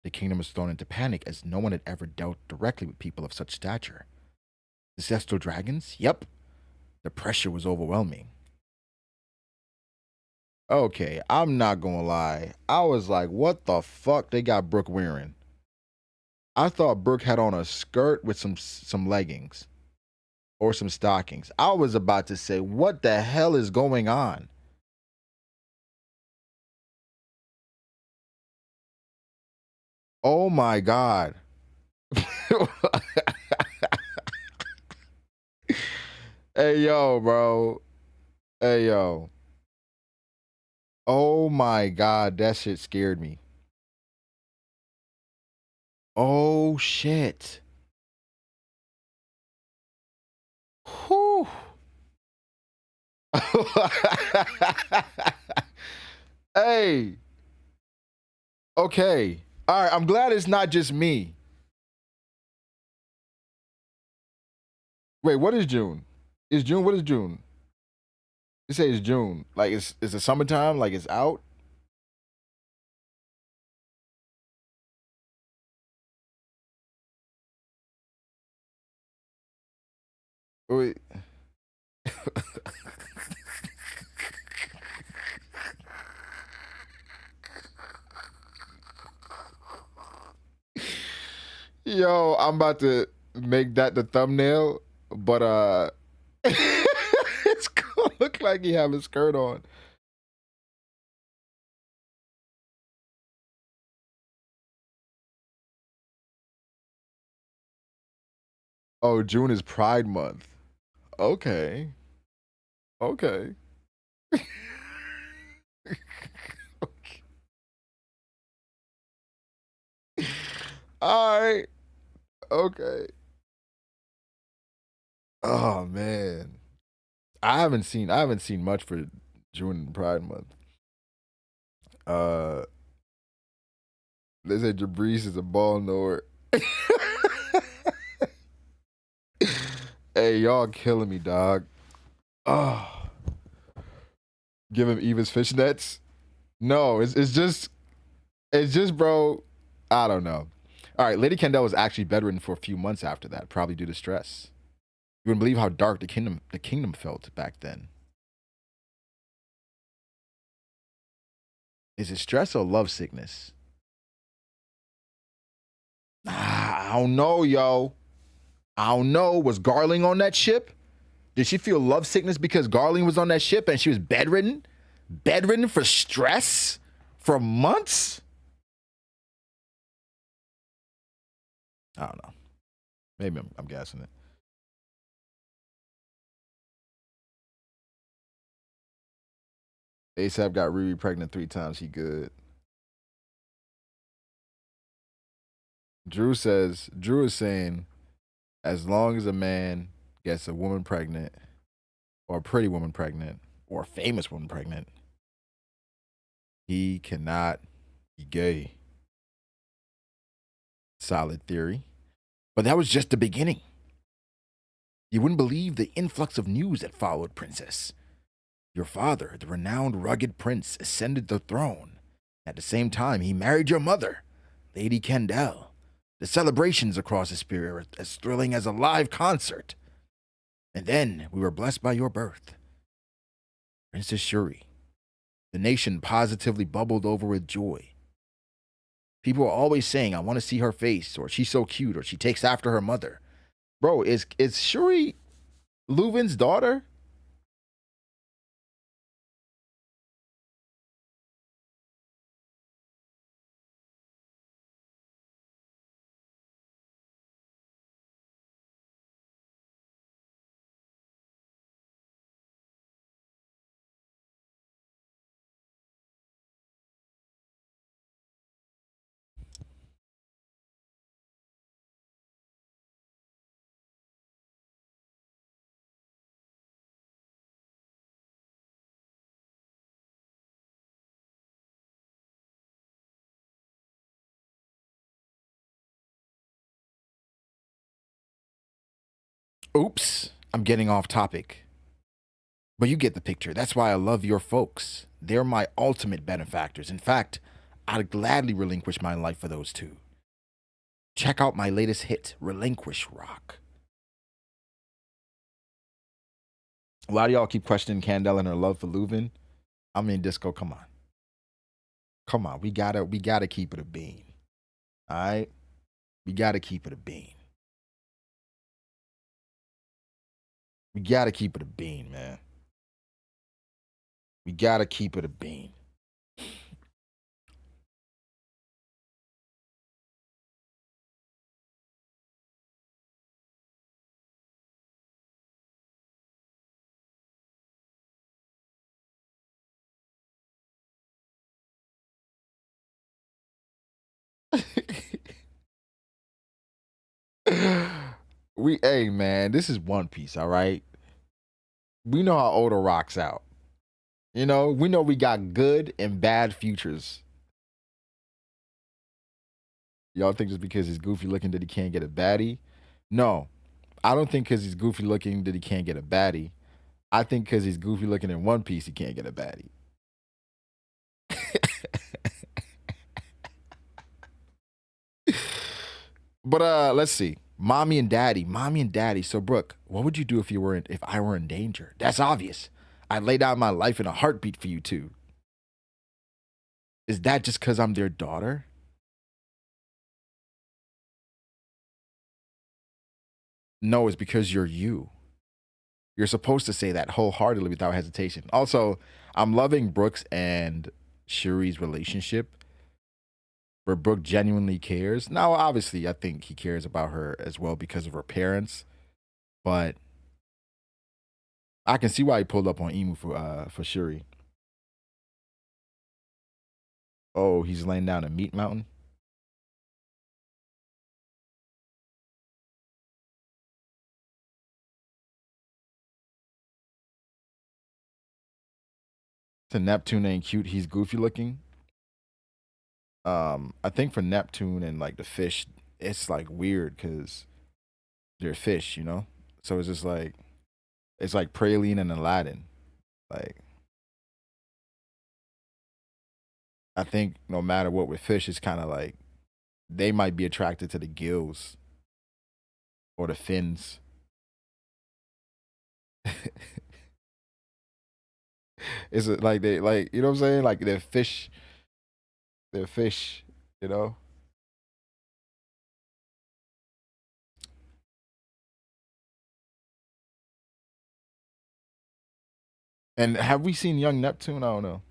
The kingdom was thrown into panic as no one had ever dealt directly with people of such stature. The Celestial Dragons? Yep. The pressure was overwhelming. Okay, I'm not gonna lie. I was like, what the fuck they got Brooke wearing? I thought Brooke had on a skirt with some leggings or some stockings. I was about to say, what the hell is going on? Oh my God. Hey, yo, bro. Hey, yo. Oh my God. That shit scared me. Oh, shit. Whew. Hey. Okay. All right. I'm glad it's not just me. Wait, what is June? Is June? What is June? You say it's June. Like it's the summertime. Like it's out. Wait. Yo, I'm about to make that the thumbnail, but it's gonna look like he have a skirt on. Oh, June is Pride Month. Okay. Okay. All right. Okay. Oh man. I haven't seen much for June and Pride Month. Uh they said Jabrice is a ball knower. Hey, y'all killing me, dog. Oh, give him Eva's fishnets. No, it's just, bro. I don't know. All right, Lady Kendall was actually bedridden for a few months after that, probably due to stress. You wouldn't believe how dark the kingdom felt back then. Is it stress or love sickness? I don't know, yo. I don't know. Was Garling on that ship? Did she feel love sickness because Garling was on that ship and she was bedridden? Bedridden for stress for months? I don't know. Maybe I'm guessing it. ASAP got Riri pregnant 3 times. He good. Drew is saying, as long as a man gets a woman pregnant, or a pretty woman pregnant, or a famous woman pregnant, he cannot be gay. Solid theory. But that was just the beginning. You wouldn't believe the influx of news that followed, Princess. Your father, the renowned rugged prince, ascended the throne. At the same time, he married your mother, Lady Kendall. The celebrations across the sphere are as thrilling as a live concert. And then we were blessed by your birth, Princess Shuri. The nation positively bubbled over with joy. People are always saying, I want to see her face, or she's so cute, or she takes after her mother. Bro, is Shuri Leuven's daughter? Oops, I'm getting off topic. But you get the picture. That's why I love your folks. They're my ultimate benefactors. In fact, I'd gladly relinquish my life for those two. Check out my latest hit, Relinquish Rock. A lot of y'all keep questioning Candela and her love for Leuven. I mean, Disco, come on. Come on. We gotta keep it a bean. Alright? We gotta keep it a bean. We gotta keep it a bean, man. We gotta keep it a bean. Hey man, this is One Piece, all right? We know how Oda rocks out. You know, we know we got good and bad futures. Y'all think just because he's goofy looking that he can't get a baddie? No, I don't think because he's goofy looking that he can't get a baddie. I think because he's goofy looking in One Piece, he can't get a baddie. But let's see. Mommy and daddy. So Brooke, what would you do if I were in danger? That's obvious. I'd lay down my life in a heartbeat for you two. Is that just because I'm their daughter? No, it's because you're you. You're supposed to say that wholeheartedly without hesitation. Also, I'm loving Brooks and Shuri's relationship where Brooke genuinely cares. Now, obviously, I think he cares about her as well because of her parents, but I can see why he pulled up on Emu for Shuri. Oh, he's laying down a meat mountain. To Neptune ain't cute. He's goofy looking. I think for Neptune and like the fish, it's like weird because they're fish, you know. So it's like Praline and Aladdin. Like I think no matter what with fish, it's kind of like they might be attracted to the gills or the fins. Is it like they like you know what I'm saying? Like they're fish, you know. And have we seen Young Neptune? I don't know.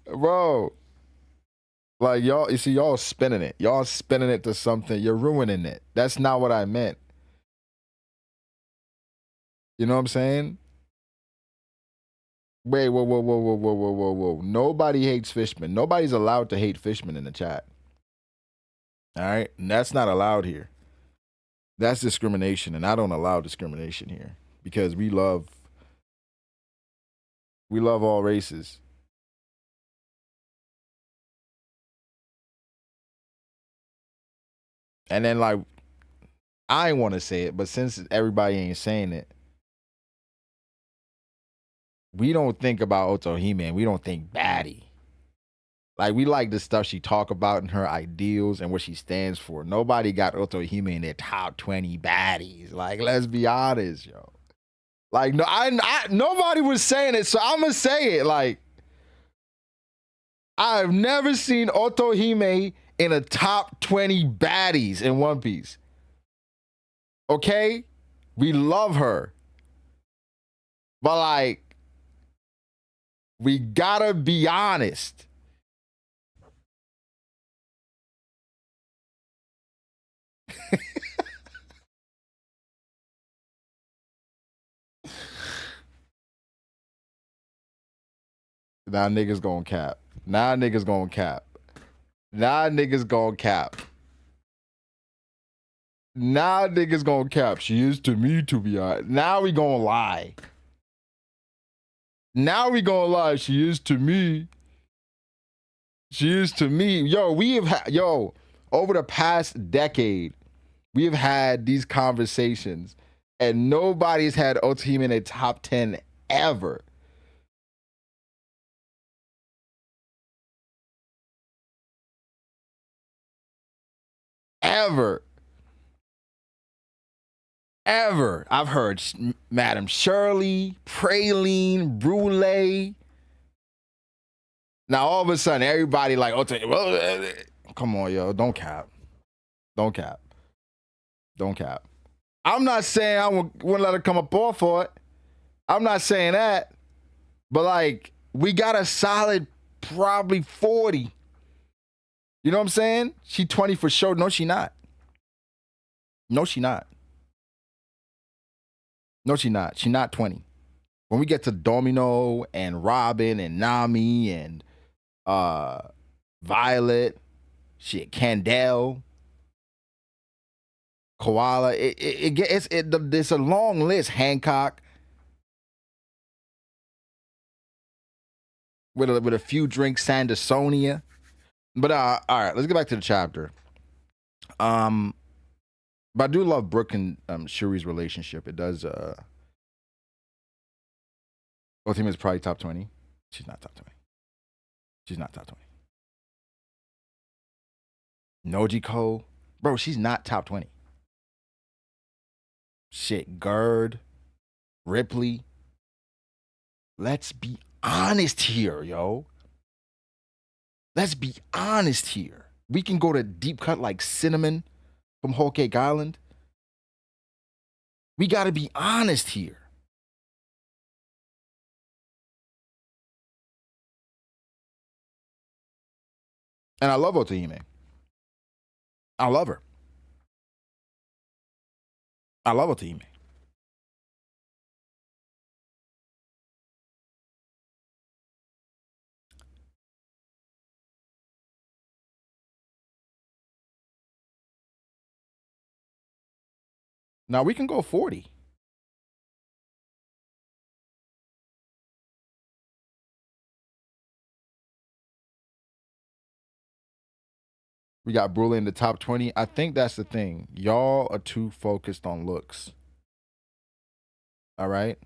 Bro, Like y'all, you see, y'all spinning it. Y'all spinning it to something. You're ruining it. That's not what I meant. You know what I'm saying? Wait, whoa. Nobody hates Fishman. Nobody's allowed to hate Fishman in the chat. All right? And that's not allowed here. That's discrimination, and I don't allow discrimination here because we love all races. And then, like, I want to say it, but since everybody ain't saying it, we don't think about Otohime. We don't think baddie. Like, we like the stuff she talk about and her ideals and what she stands for. Nobody got Otohime in their top 20 baddies. Like, let's be honest, yo. Like, no, nobody was saying it, so I'm gonna say it. Like, I've never seen Otohime in a top 20 baddies in One Piece. Okay? We love her. But, like, we gotta be honest. Now niggas gonna cap. Now niggas gonna cap. Now niggas gonna cap. Now niggas gonna cap. She is to me, to be honest. Now we gonna lie. Now we gonna lie. She is to me. She is to me. Yo, we have had, over the past decade, we have had these conversations and nobody's had Otohime in a top 10 ever. Ever. I've heard Madam Shirley, Praline, Brule. Now all of a sudden, everybody like, well, come on, yo, don't cap. Don't cap. I'm not saying I wouldn't let her come up off for it. I'm not saying that. But like, we got a solid probably 40. You know what I'm saying? She 20 for sure. No, she not. She not 20. When we get to Domino and Robin and Nami and Violet, shit, Candel, Koala, it's a long list. Hancock, with a few drinks, Sandersonia. But all right, let's get back to the chapter. But I do love Brooke and Shuri's relationship. It does. Ultimate is probably top 20. She's not top 20. Nojiko, bro, she's not top 20. Shit, Gerd, Ripley. Let's be honest here, yo. Let's be honest here. We can go to deep cut like Cinnamon from Whole Cake Island. We got to be honest here. And I love Otohime. I love her. I love Otohime. Now we can go 40. We got Brule in the top 20. I think that's the thing. Y'all are too focused on looks. All right?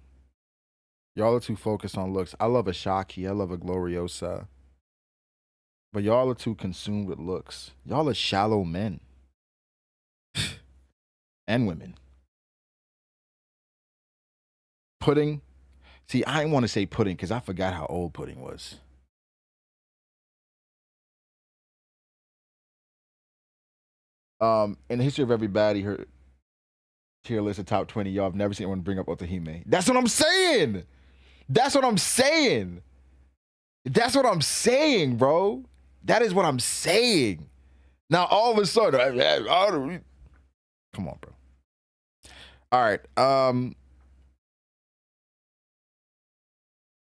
Y'all are too focused on looks. I love a Shaki. I love a Gloriosa. But y'all are too consumed with looks. Y'all are shallow men. And women. Pudding. See, I didn't want to say Pudding because I forgot how old Pudding was. In the history of everybody, her tier list of top 20, y'all have never seen anyone bring up Otohime. That's what I'm saying, bro. That is what I'm saying. Now all of a sudden, come on, bro. All right.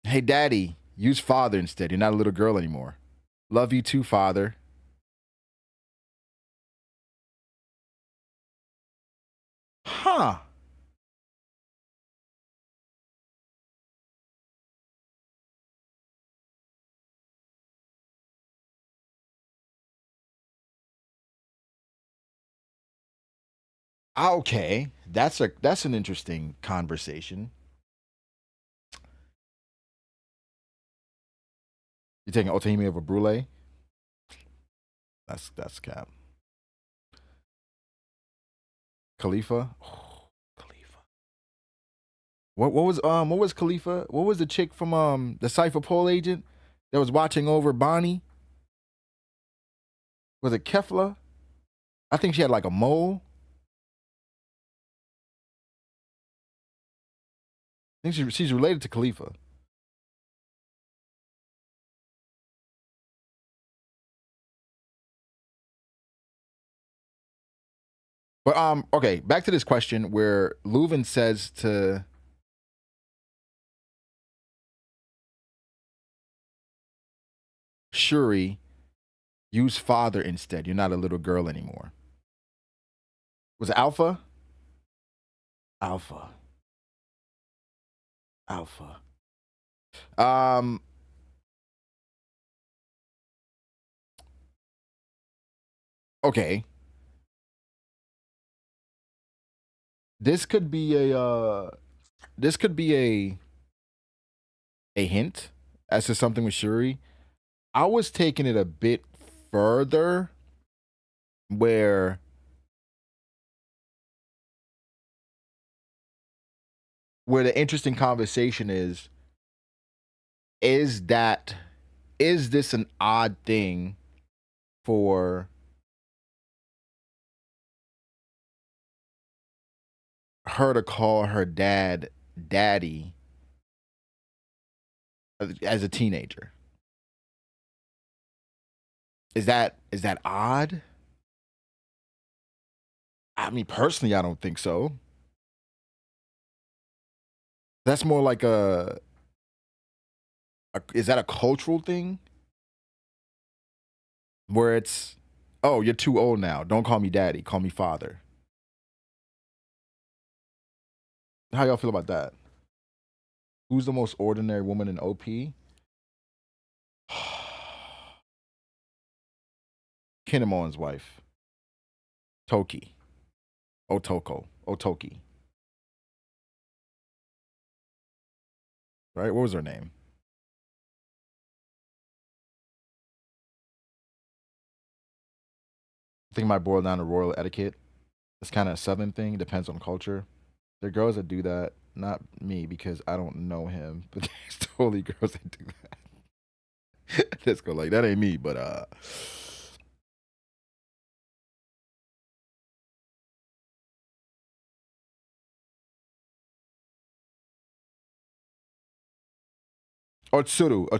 Hey, daddy, use father instead. You're not a little girl anymore. Love you too, father. Huh. Okay. That's an interesting conversation. You taking Otahime over Brule? That's cap. Khalifa? Oh, Khalifa. What was Khalifa? What was the chick from the Cypher Pole agent that was watching over Bonnie? Was it Kefla? I think she had like a mole. I think she's related to Khalifa. But okay, back to this question where Leuven says to Shuri, use father instead. You're not a little girl anymore. Was it Alpha? Alpha. Alpha. Okay. This could be a hint as to something with Shuri. I was taking it a bit further where the interesting conversation is this an odd thing for her to call her dad daddy as a teenager? Is that odd? I mean, personally, I don't think so. That's more like is that a cultural thing where it's, oh, you're too old now. Don't call me daddy. Call me father. How y'all feel about that? Who's the most ordinary woman in OP? Kinemon's wife. Toki. Otoki. Right? What was her name? I think it might boil down to royal etiquette. It's kind of a southern thing. It depends on culture. There are girls that do that. Not me because I don't know him, but there's totally girls that do that. Let's go like that ain't me, but Otsuru.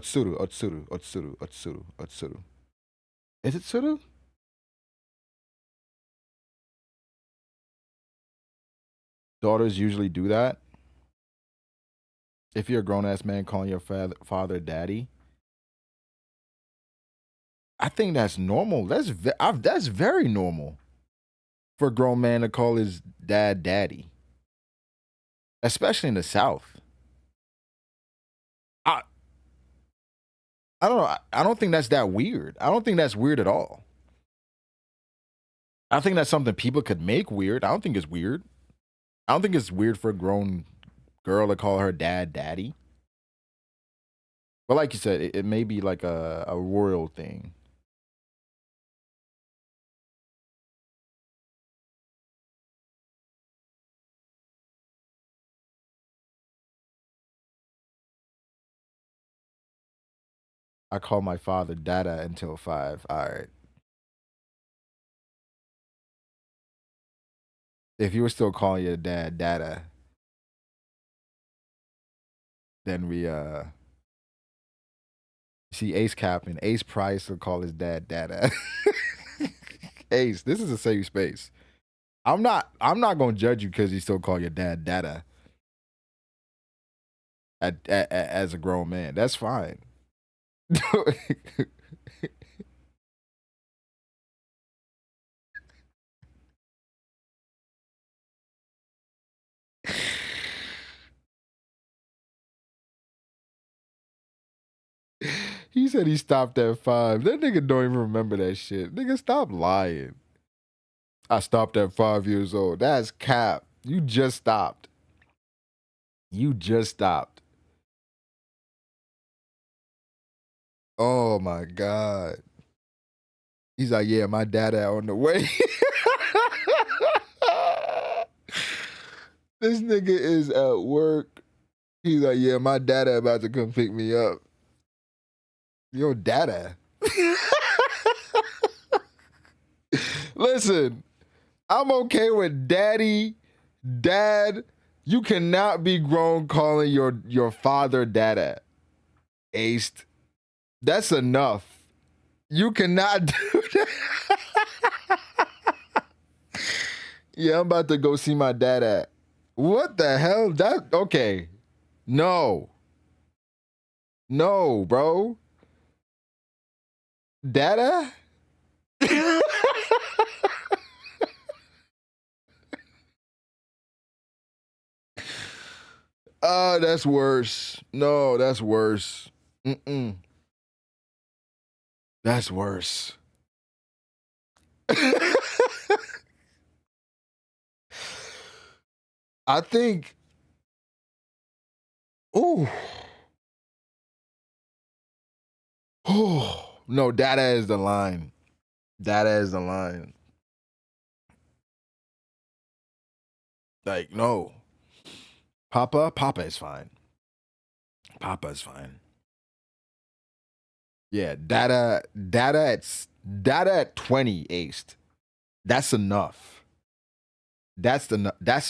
Is it Tsuru? Daughters usually do that. If you're a grown ass man calling your father daddy, I think that's normal. That's very normal for a grown man to call his dad daddy, especially in the South. I I don't know. I don't think that's that weird. I don't think that's weird at all. I think that's something people could make weird. I don't think it's weird. I don't think it's weird for a grown girl to call her dad daddy. But like you said, it may be like a royal thing. I call my father Dada until 5. All right. If you were still calling your dad Dada, then we See Ace capping. Ace Price will call his dad dada. Ace, this is a safe space. I'm not gonna judge you because you still call your dad dada as a grown man. That's fine. He said he stopped at 5. That nigga don't even remember that shit. Nigga, stop lying. I stopped at 5 years old. That's cap. You just stopped. You just stopped. Oh my God. He's like, yeah, my dada on the way. This nigga is at work. He's like, yeah, my dada about to come pick me up. Yo, dada. Listen, I'm okay with daddy, dad. You cannot be grown calling your father dada. Aced. That's enough. You cannot do that. Yeah, I'm about to go see my dada. What the hell? That okay. No. No, bro. Dada? That's worse. No, that's worse. That's worse. I think. Ooh. Oh no, dada is the line. Dada is the line. Like, no. Papa is fine. Papa is fine. Yeah, dada at 20 aced. That's enough. That's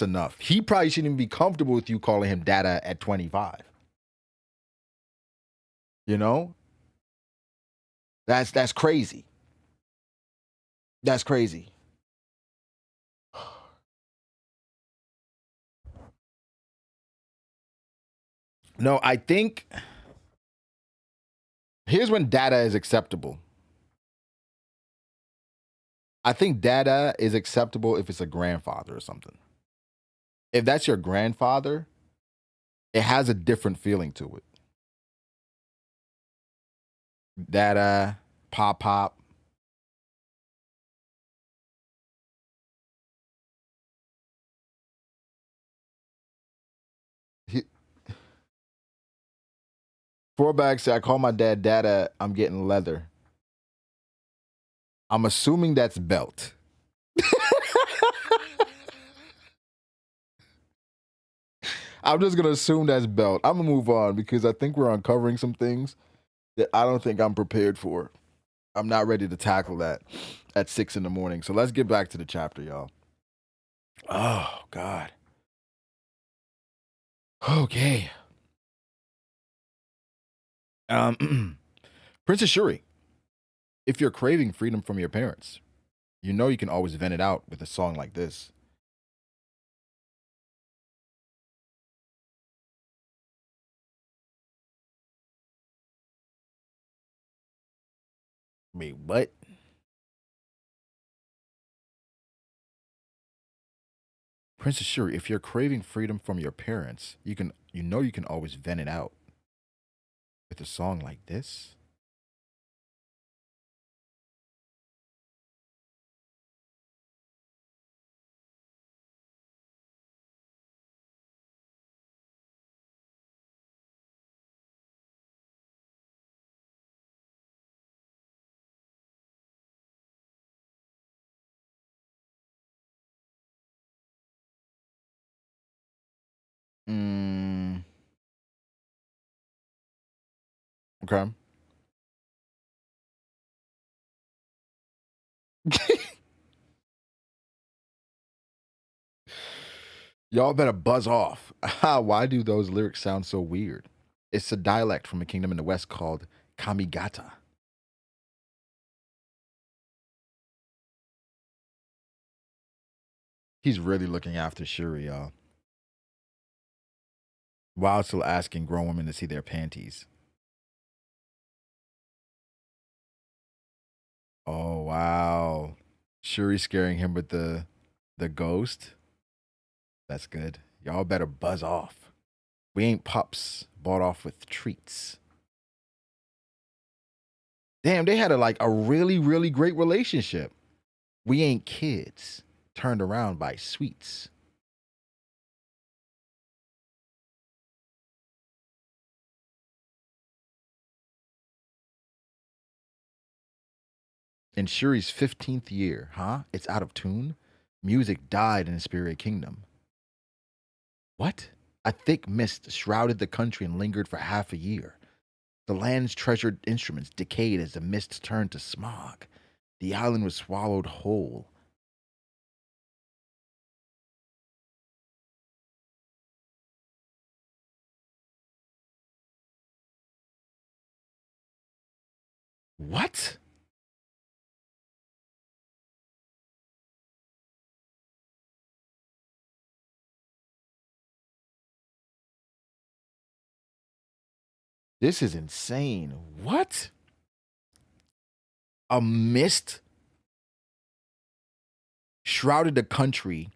enough. He probably shouldn't even be comfortable with you calling him dada at 25. You know? That's crazy. That's crazy. No, I think here's when dada is acceptable. I think dada is acceptable if it's a grandfather or something. If that's your grandfather, it has a different feeling to it. Dada, pop. Four bags say, I call my dad dada, I'm getting leather. I'm assuming that's belt. I'm just gonna assume that's belt. I'm gonna move on because I think we're uncovering some things that I don't think I'm prepared for. I'm not ready to tackle that at 6 a.m. So let's get back to the chapter, y'all. Oh God. Okay. Princess Shuri, if you're craving freedom from your parents, you know you can always vent it out with a song like this. Wait, what? Princess Shuri, if you're craving freedom from your parents, you know you can always vent it out with a song like this. Okay. Y'all better buzz off. Why do those lyrics sound so weird? It's a dialect from a kingdom in the west called Kamigata. He's really looking after Shuri, y'all. While still asking grown women to see their panties. Oh wow. Shuri scaring him with the ghost. That's good. Y'all better buzz off. We ain't pups bought off with treats. Damn, they had a really, really great relationship. We ain't kids turned around by sweets. In Shuri's 15th year, huh? It's out of tune? Music died in the Spirit Kingdom. What? A thick mist shrouded the country and lingered for half a year. The land's treasured instruments decayed as the mist turned to smog. The island was swallowed whole. What? This is insane. What? A mist shrouded the country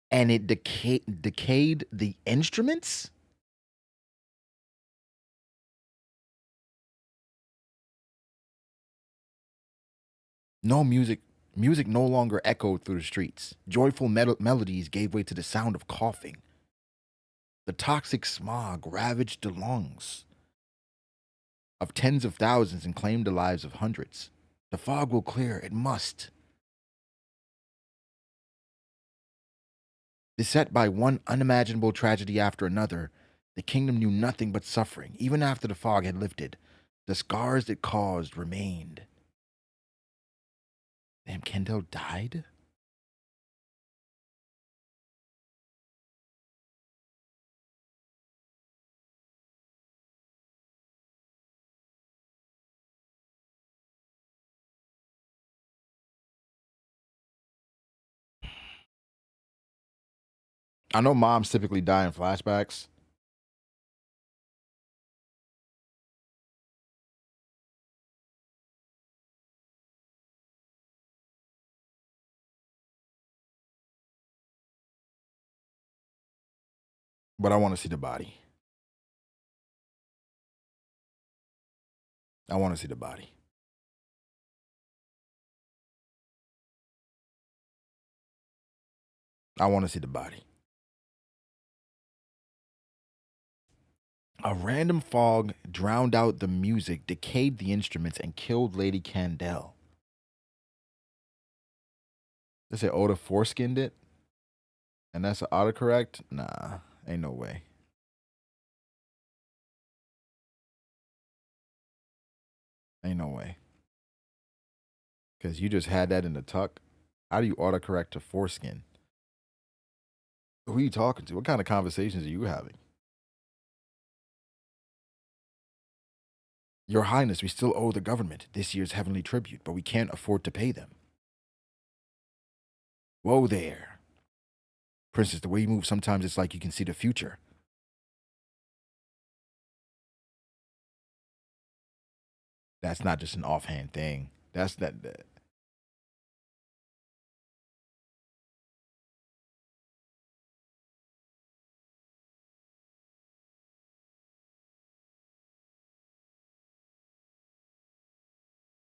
and it decayed the instruments? No music. Music no longer echoed through the streets. Joyful melodies gave way to the sound of coughing. The toxic smog ravaged the lungs of tens of thousands and claimed the lives of hundreds. The fog will clear. It must. Beset by one unimaginable tragedy after another, the kingdom knew nothing but suffering. Even after the fog had lifted, the scars it caused remained. Damn, Kendall died? I know moms typically die in flashbacks. But I want to see the body. I want to see the body. I want to see the body. A random fog drowned out the music, decayed the instruments, and killed Lady Candle. They say Oda foreskinned it? And that's an autocorrect? Nah, ain't no way. Ain't no way. Because you just had that in the tuck. How do you autocorrect to foreskin? Who are you talking to? What kind of conversations are you having? Your Highness, we still owe the government this year's heavenly tribute, but we can't afford to pay them. Whoa there. Princess, the way you move, sometimes it's like you can see the future. That's not just an offhand thing. That's that.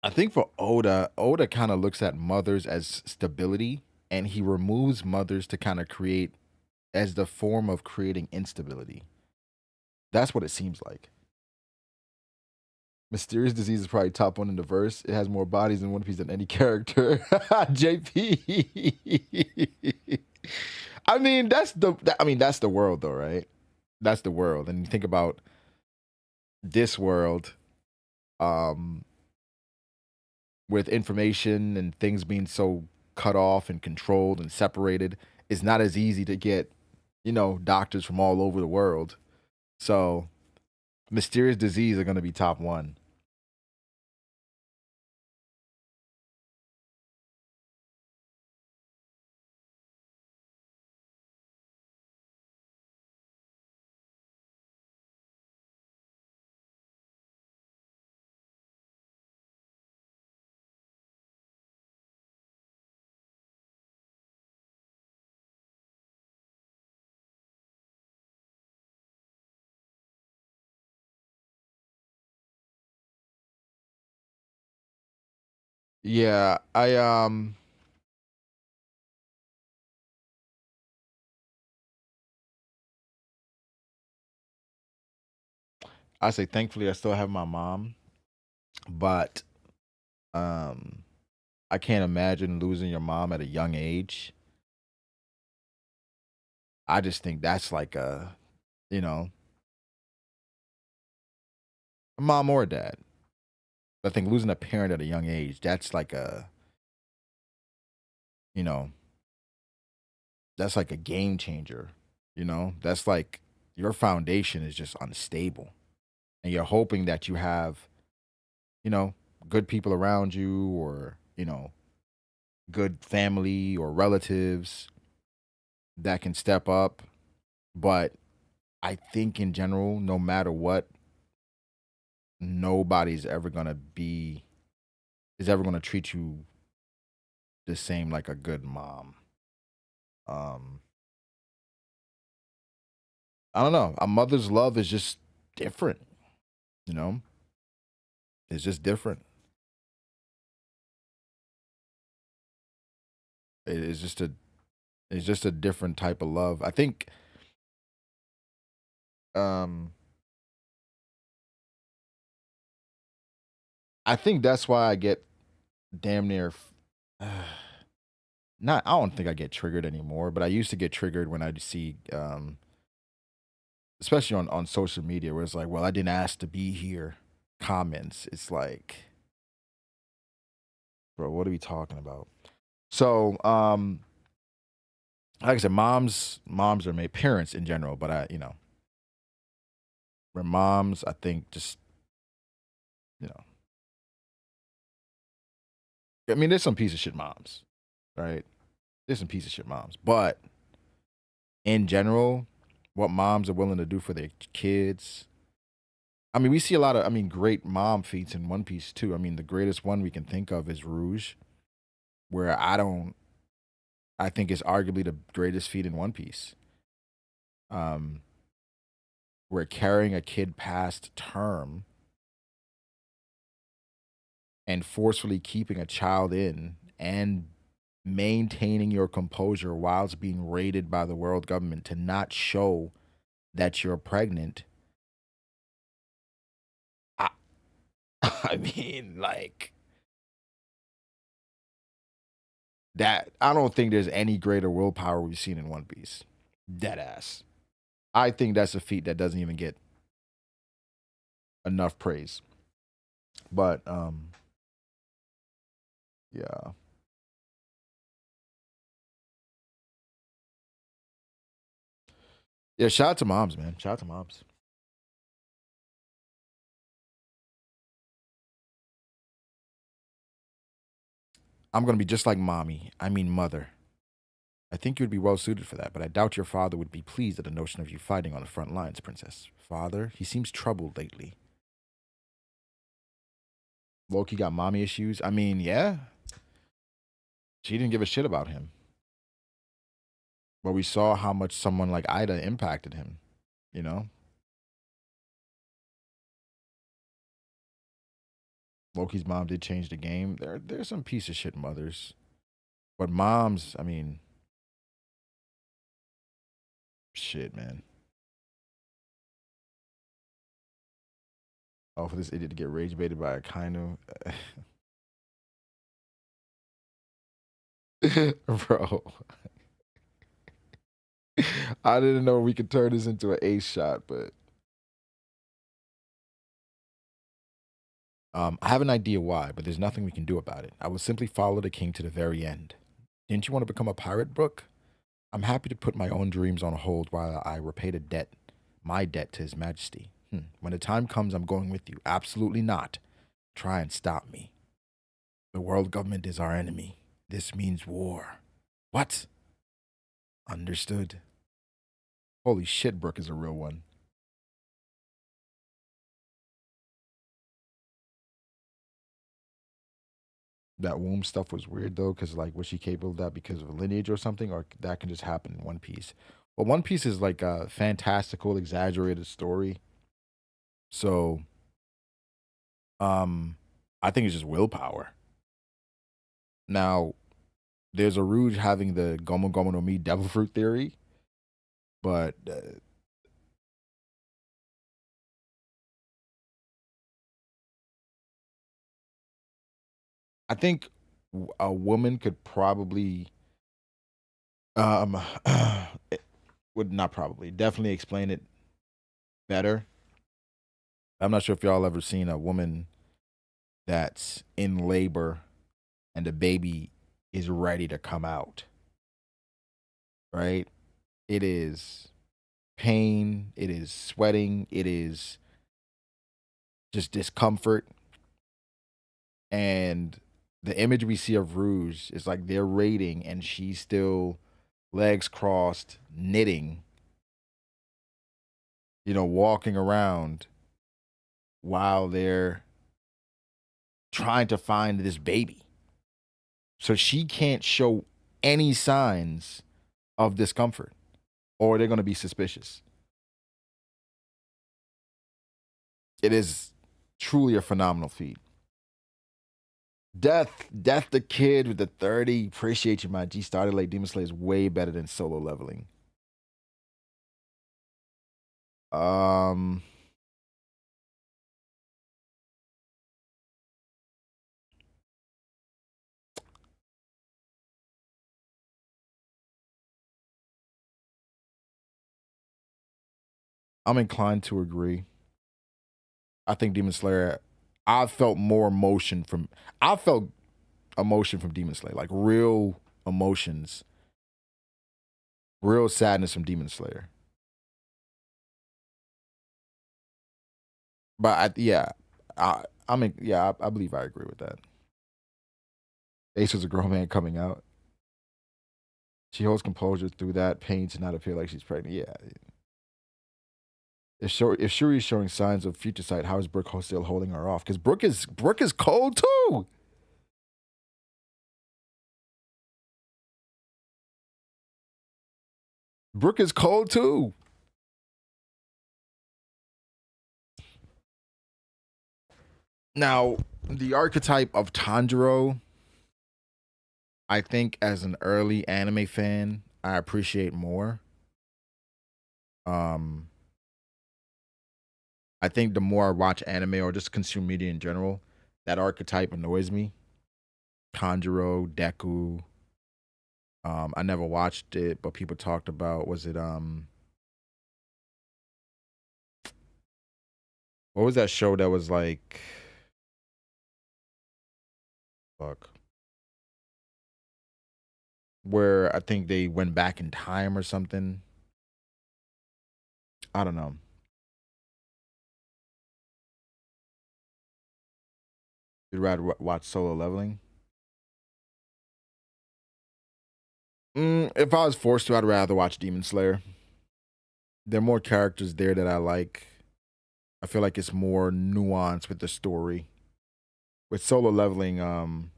I think for Oda kind of looks at mothers as stability, and he removes mothers to kind of create as the form of creating instability. That's what it seems like. Mysterious Disease is probably top one in the verse. It has more bodies in One Piece than any character. JP. I mean, that's the world though, right? That's the world. And you think about this world, with information and things being so cut off and controlled and separated, it's not as easy to get, doctors from all over the world. So Mysterious disease are gonna be top one. Yeah, I say thankfully I still have my mom, but um I can't imagine losing your mom at a young age. I just think that's like you know, a mom or a dad. I think losing a parent at a young age, that's like you know, that's like a game changer. That's like your foundation is just unstable. And you're hoping that you have, you know, good people around you or, good family or relatives that can step up. But I think in general, no matter what, nobody's ever gonna be is ever gonna treat you the same like a good mom. Um, I don't know. A mother's love is just different, you know? It's just different. It is just a it's just a different type of love. Um I think that's why I get damn near not I don't think I get triggered anymore, but I used to get triggered when I'd see especially on social media where it's like, well, I didn't ask to be here comments. It's like, bro, what are we talking about? So, like I said, moms are made parents in general, but for moms, I think just, you know, I mean, there's some piece of shit moms, right? There's some piece of shit moms, but in general, what moms are willing to do for their kids. I mean, we see a lot of, great mom feats in One Piece too. I mean, the greatest one we can think of is Rouge, where I think is arguably the greatest feat in One Piece. Um, where carrying a kid past term and forcefully keeping a child in and maintaining your composure whilst being raided by the world government to not show that you're pregnant. I, I mean, like that. I don't think there's any greater willpower we've seen in One Piece. Dead ass. I think that's a feat that doesn't even get enough praise. But yeah. Yeah, shout out to moms, man. Shout out to moms. I'm gonna be just like mommy. I mean mother. I think you would be well suited for that, but I doubt your father would be pleased at the notion of you fighting on the front lines, Princess. Father, he seems troubled lately. Loki got mommy issues. I mean, yeah, she didn't give a shit about him. But we saw how much someone like Ida impacted him, you know? Loki's mom did change the game. There's some piece of shit mothers. But moms, I mean, shit, man. Oh, for this idiot to get rage baited by a Kainu. Bro. I didn't know we could turn this into an ace shot, but I have an idea why, but there's nothing we can do about it. I will simply follow the king to the very end. Didn't you want to become a pirate, Brooke? I'm happy to put my own dreams on hold while I repay my debt to His Majesty. When the time comes, I'm going with you. Absolutely not. Try and stop me. The world government is our enemy. This means war. What? Understood. Holy shit, Brooke is a real one. That womb stuff was weird though, because like, was she capable of that because of a lineage or something, or that can just happen in One Piece? Well, One Piece is like a fantastical, exaggerated story. So, I think it's just willpower. Now, there's a Rouge having the Gomu Gomu no Mi Devil Fruit theory, but I think a woman could probably, um, would not probably, definitely explain it better. I'm not sure if y'all ever seen a woman that's in labor and the baby is ready to come out, right? It is pain, it is sweating, it is just discomfort. And the image we see of Rouge is like they're raiding and she's still legs crossed, knitting, walking around while they're trying to find this baby. So she can't show any signs of discomfort or they're going to be suspicious. It is truly a phenomenal feat. Death the kid with the 30. Appreciate you, my G. Started late. Demon Slayer is way better than solo leveling. I'm inclined to agree. I think Demon Slayer, I felt emotion from Demon Slayer, like real emotions, real sadness from Demon Slayer. But I believe I agree with that. Ace was a grown man coming out. She holds composure through that pain to not appear like she's pregnant. Yeah. If Shuri is showing signs of future sight, how is Brooke still holding her off? Because Brooke is cold too. Brooke is cold too. Now, the archetype of Tanjiro, I think as an early anime fan, I appreciate more. I think the more I watch anime or just consume media in general, that archetype annoys me. Tanjiro, Deku. I never watched it, but people talked about, was it what was that show that was like, fuck, where I think they went back in time or something? I don't know. You'd rather watch Solo Leveling? If I was forced to, I'd rather watch Demon Slayer. There are more characters there that I like. I feel like it's more nuanced with the story. With Solo Leveling,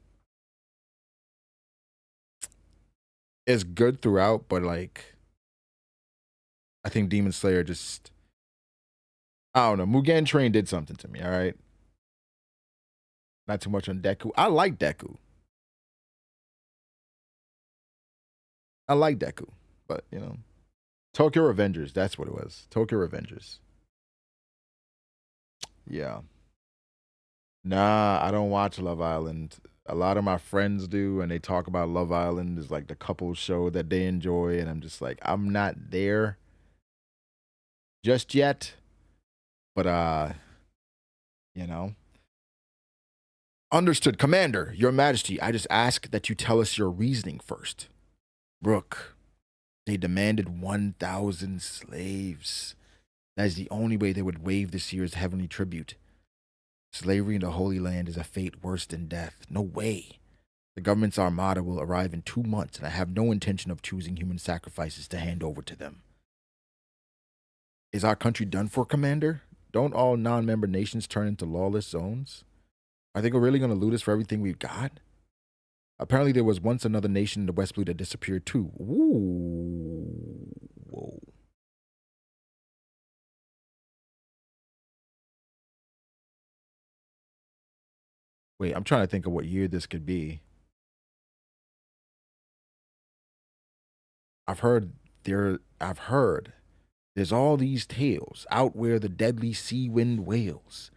it's good throughout, but like, I think Demon Slayer just, I don't know. Mugen Train did something to me. All right, not too much on Deku. I like Deku. But Tokyo Revengers. That's what it was. Tokyo Revengers. Yeah. Nah, I don't watch Love Island. A lot of my friends do, and they talk about Love Island as like the couple show that they enjoy, and I'm just like, I'm not there just yet. But you know. Understood, Commander, Your Majesty. I just ask that you tell us your reasoning first. Brooke, they demanded 1,000 slaves. That is the only way they would waive this year's heavenly tribute. Slavery in the Holy Land is a fate worse than death. No way. The government's armada will arrive in 2 months, and I have no intention of choosing human sacrifices to hand over to them. Is our country done for, Commander? Don't all non-member nations turn into lawless zones? Are they really going to loot us for everything we've got? Apparently there was once another nation in the West Blue that disappeared too. Ooh. Whoa. Wait, I'm trying to think of what year this could be. I've heard there's all these tales out where the deadly sea wind wails.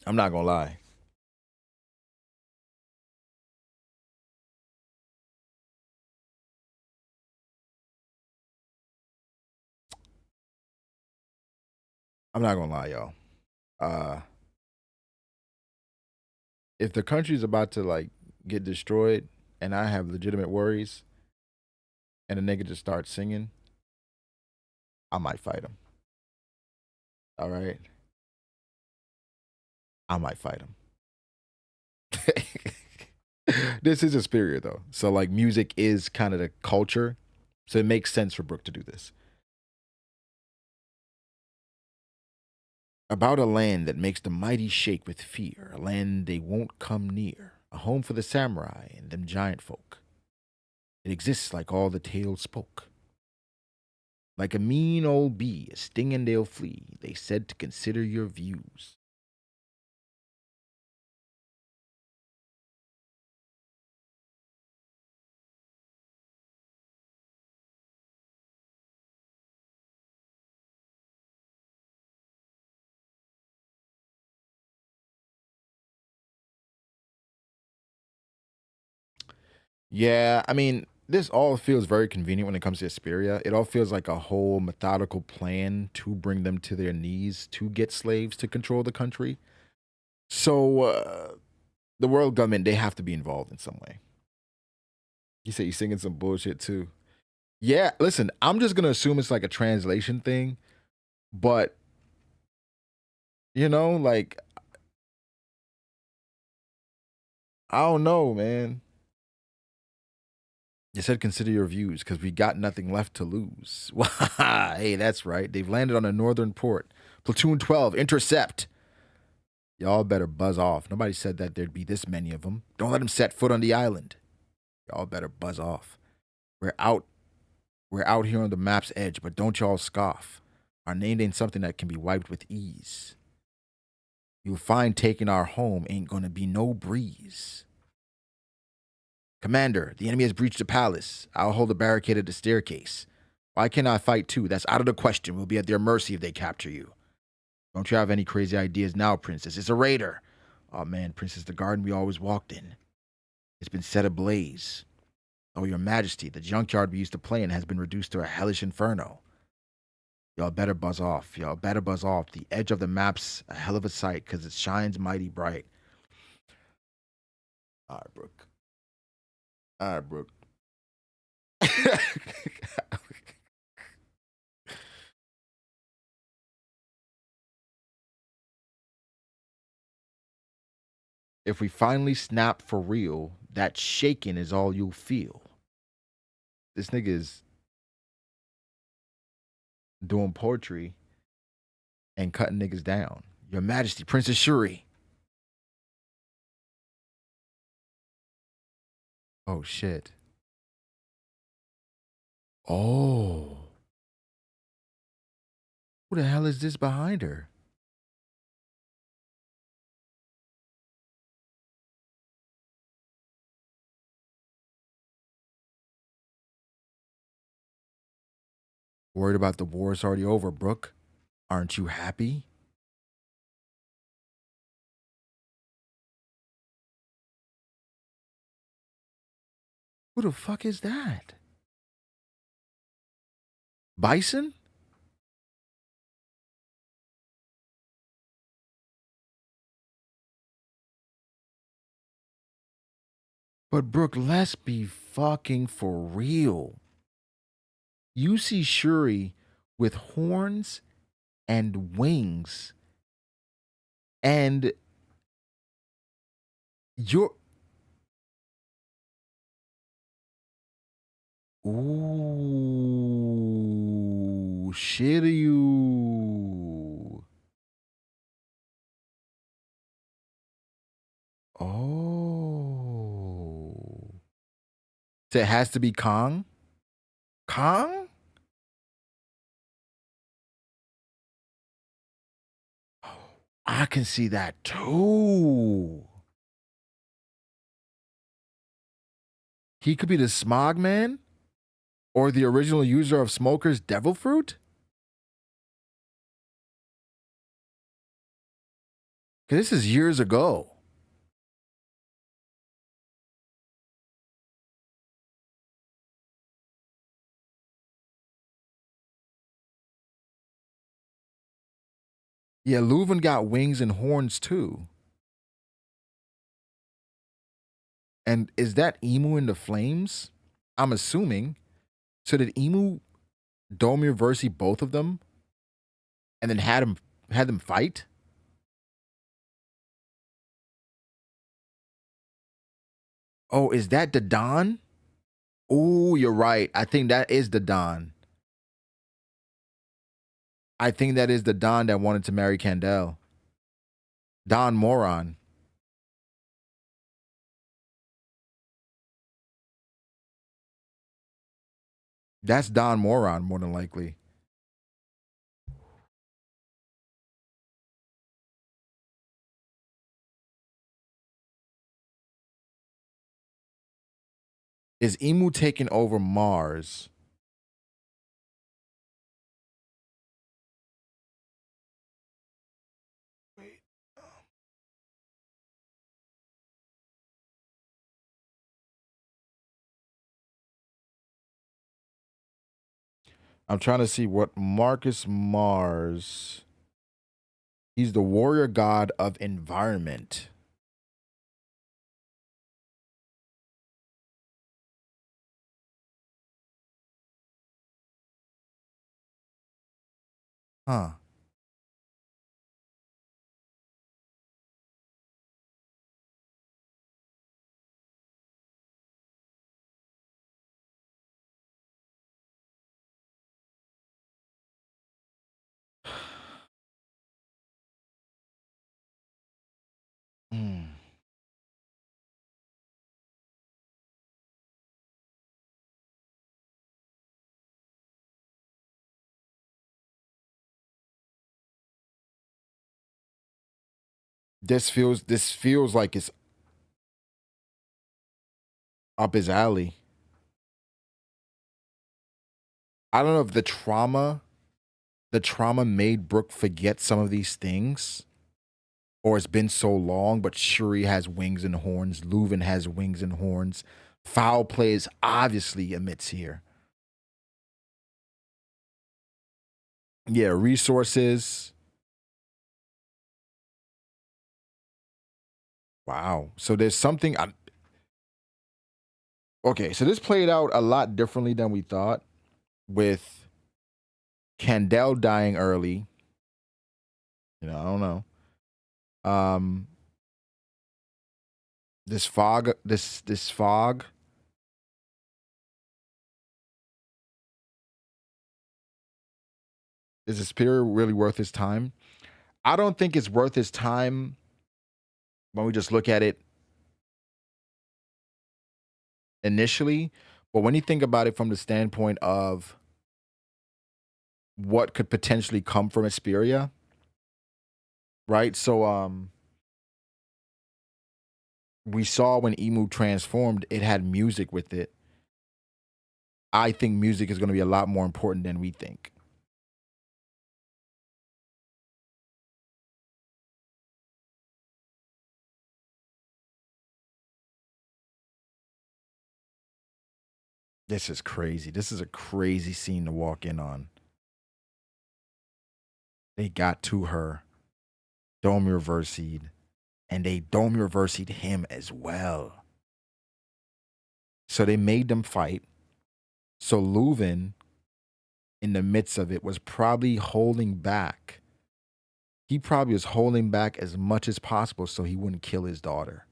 I'm not gonna lie. I'm not gonna lie, y'all. If the country's about to like get destroyed and I have legitimate worries and a nigga just starts singing, I might fight him. All right? I might fight him. This is a spirit though. So like music is kind of the culture. So it makes sense for Brooke to do this. About a land that makes the mighty shake with fear, a land they won't come near, a home for the samurai and them giant folk. It exists like all the tales spoke. Like a mean old bee, a sting and they'll flee, they said to consider your views. Yeah, I mean, this all feels very convenient when it comes to Asperia. It all feels like a whole methodical plan to bring them to their knees to get slaves to control the country. So, the world government, they have to be involved in some way. You say he's singing some bullshit too. Yeah, listen, I'm just gonna assume it's like a translation thing, but like I don't know, man. You said consider your views because we got nothing left to lose. Hey, that's right. They've landed on a northern port. Platoon 12, intercept. Y'all better buzz off. Nobody said that there'd be this many of them. Don't let them set foot on the island. Y'all better buzz off. We're out. We're out here on the map's edge, but don't y'all scoff. Our name ain't something that can be wiped with ease. You'll find taking our home ain't gonna be no breeze. Commander, the enemy has breached the palace. I'll hold the barricade at the staircase. Why can't I fight too? That's out of the question. We'll be at their mercy if they capture you. Don't you have any crazy ideas now, Princess? It's a raider. Oh man, Princess, the garden we always walked in. It's been set ablaze. Oh, your majesty, the junkyard we used to play in has been reduced to a hellish inferno. Y'all better buzz off. Y'all better buzz off. The edge of the map's a hell of a sight because it shines mighty bright. All right, Brooke. All right, Brooke. If we finally snap for real, that shaking is all you'll feel. This nigga is doing poetry and cutting niggas down. Your Majesty, Princess Shuri. Oh, shit. Oh. Who the hell is this behind her? Worried about the war is already over, Brooke? Aren't you happy? Who the fuck is that? Bison? But Brooke, let's be fucking for real. You see Shuri with horns and wings. And you're... Ooh, Shiryu. Oh. So it has to be Kong? Kong? I can see that too. He could be the Smog Man or the original user of Smoker's Devil Fruit? Because this is years ago. Yeah, Leuven got wings and horns too. And is that Emu in the flames? I'm assuming. So did Emu Domir Versi both of them? And then had them fight? Oh, is that the Don? Oh, you're right. I think that is the Don. I think that is the Don that wanted to marry Candel. Don Moron. That's Don Moron, more than likely. Is Emu taking over Mars? I'm trying to see what Marcus Mars. He's the warrior god of environment. Huh. Hmm. This feels like it's up his alley. I don't know if the trauma made Brooke forget some of these things, or it's been so long, but Shuri has wings and horns, Leuven has wings and horns. Foul play is obviously amidst here. Yeah, resources. Wow. So there's something. Okay, so this played out a lot differently than we thought, with Candel dying early. You know, I don't know. This fog. Is the Superior really worth his time? I don't think it's worth his time when we just look at it initially. But when you think about it from the standpoint of what could potentially come from Asperia, right? So we saw when Emu transformed, it had music with it. I think music is going to be a lot more important than we think. This is crazy. This is a crazy scene to walk in on. They got to her, Dome reversied, and they Dome reversied him as well. So they made them fight. So Leuven in the midst of it was probably holding back. He probably was holding back as much as possible so he wouldn't kill his daughter.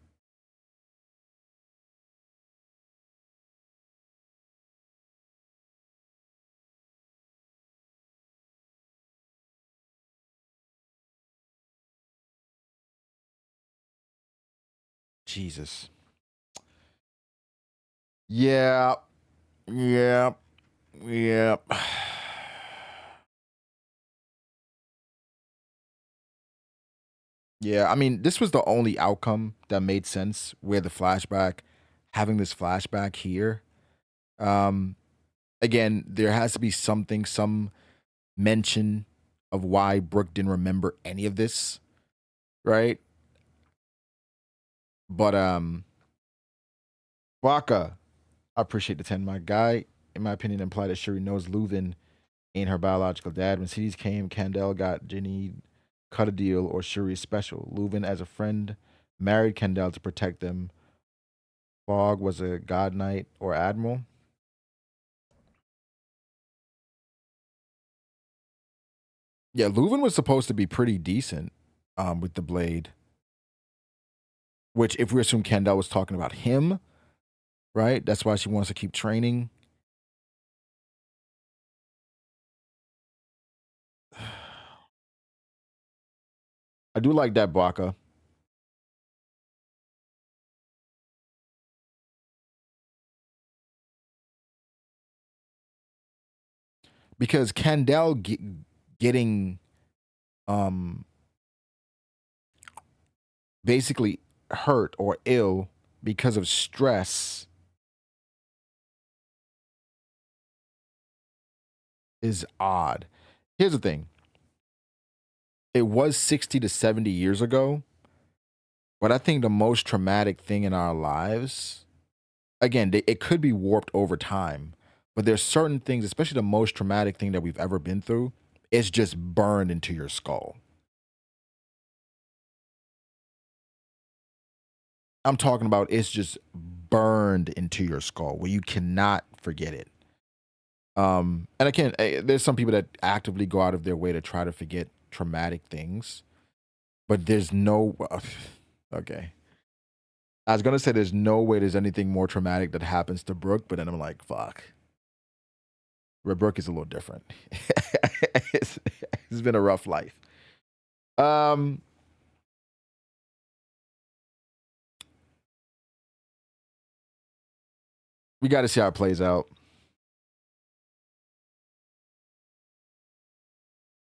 Jesus. Yeah. Yeah. Yeah. Yeah, I mean, this was the only outcome that made sense where the flashback, having this flashback here. Um, again, there has to be something, some mention of why Brooke didn't remember any of this, right? But Waka, I appreciate the 10. My guy, in my opinion, implied that Shuri knows Leuven ain't her biological dad. When CDs came, Kandel got Ginny cut a deal or Shuri is special. Leuven, as a friend, married Kandel to protect them. Fogg was a god knight or admiral. Yeah, Leuven was supposed to be pretty decent with the blade. Which, if we assume Kandel was talking about him, right? That's why she wants to keep training. I do like that Baka. Because Kandel getting basically hurt or ill because of stress is odd. Here's the thing. It was 60 to 70 years ago, but I think the most traumatic thing in our lives, again, it could be warped over time, but there's certain things, especially the most traumatic thing that we've ever been through, it's just burned into your skull. I'm talking about it's just burned into your skull where you cannot forget it. And again, there's some people that actively go out of their way to try to forget traumatic things, but there's no. Okay, I was gonna say there's no way there's anything more traumatic that happens to Brooke, but then I'm like, fuck. Red Brooke is a little different. It's been a rough life. Um, we got to see how it plays out.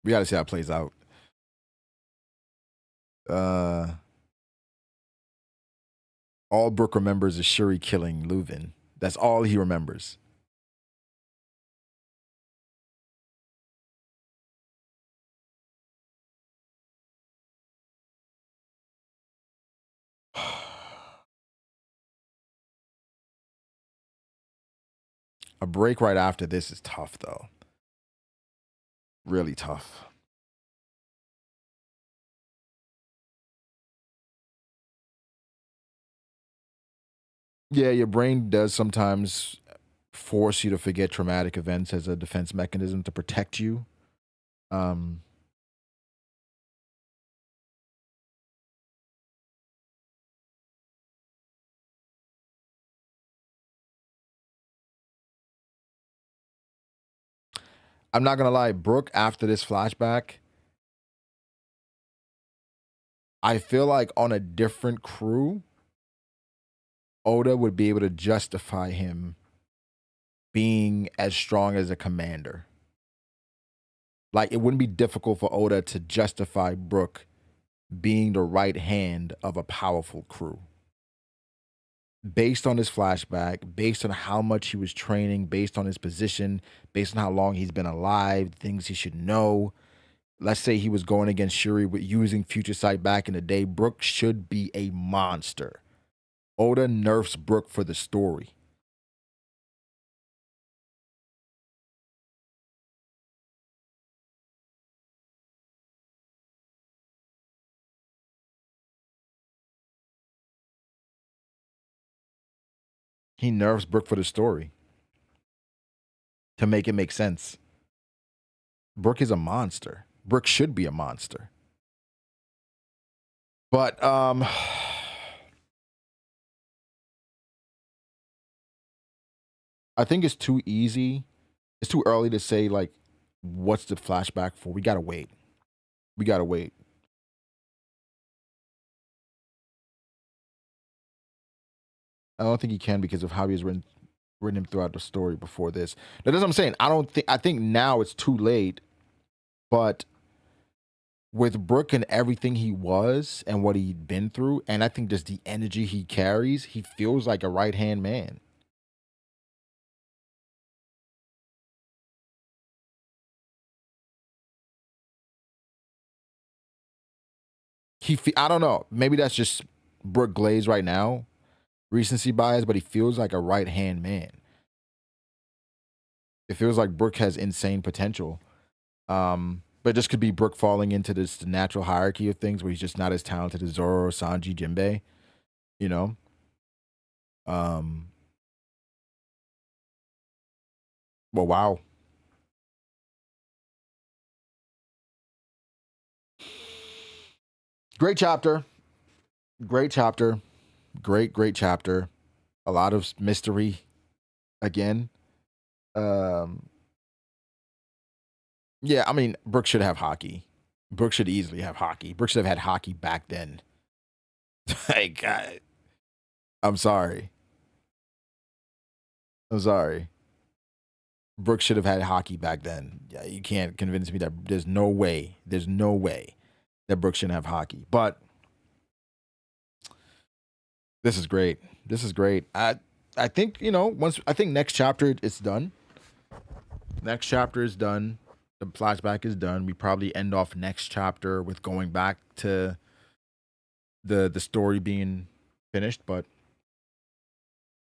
We got to see how it plays out. Uh, all Brooke remembers is Shuri killing Leuven. That's all he remembers. A break right after this is tough, though. Really tough. Yeah, your brain does sometimes force you to forget traumatic events as a defense mechanism to protect you. Um, I'm not gonna lie, Brooke. After this flashback, I feel like on a different crew, Oda would be able to justify him being as strong as a commander. Like it wouldn't be difficult for Oda to justify Brooke being the right hand of a powerful crew. Based on his flashback, based on how much he was training, based on his position, based on how long he's been alive, things he should know. Let's say he was going against Shuri with using Future Sight back in the day. Brooke should be a monster. Oda nerfs Brooke for the story. He nerfs Brooke for the story to make it make sense. Brook is a monster. Brook should be a monster. But I think it's too easy. It's too early to say like what's the flashback for. We gotta wait. We gotta wait. I don't think he can because of how he's written him throughout the story before this. That's what I'm saying. I think now it's too late, but with Brook and everything he was and what he'd been through, and I think just the energy he carries, he feels like a right hand man. I don't know. Maybe that's just Brook Glaze right now, recency bias, but he feels like a right hand man. It feels like Brook has insane potential. But this could be Brook falling into this natural hierarchy of things where he's just not as talented as Zoro, Sanji, Jinbei, you know? Well, wow. Great chapter. Great chapter. Great chapter. A lot of mystery again. Yeah, I mean, Brook should have hockey. Brook should easily have hockey. Brook should have had hockey back then. Like, I'm sorry. I'm sorry. Brook should have had hockey back then. Yeah, you can't convince me that there's no way that Brook shouldn't have hockey. But this is great. This is great. I think, I think next chapter it's done. Next chapter is done. The flashback is done. We probably end off next chapter with going back to the story being finished, but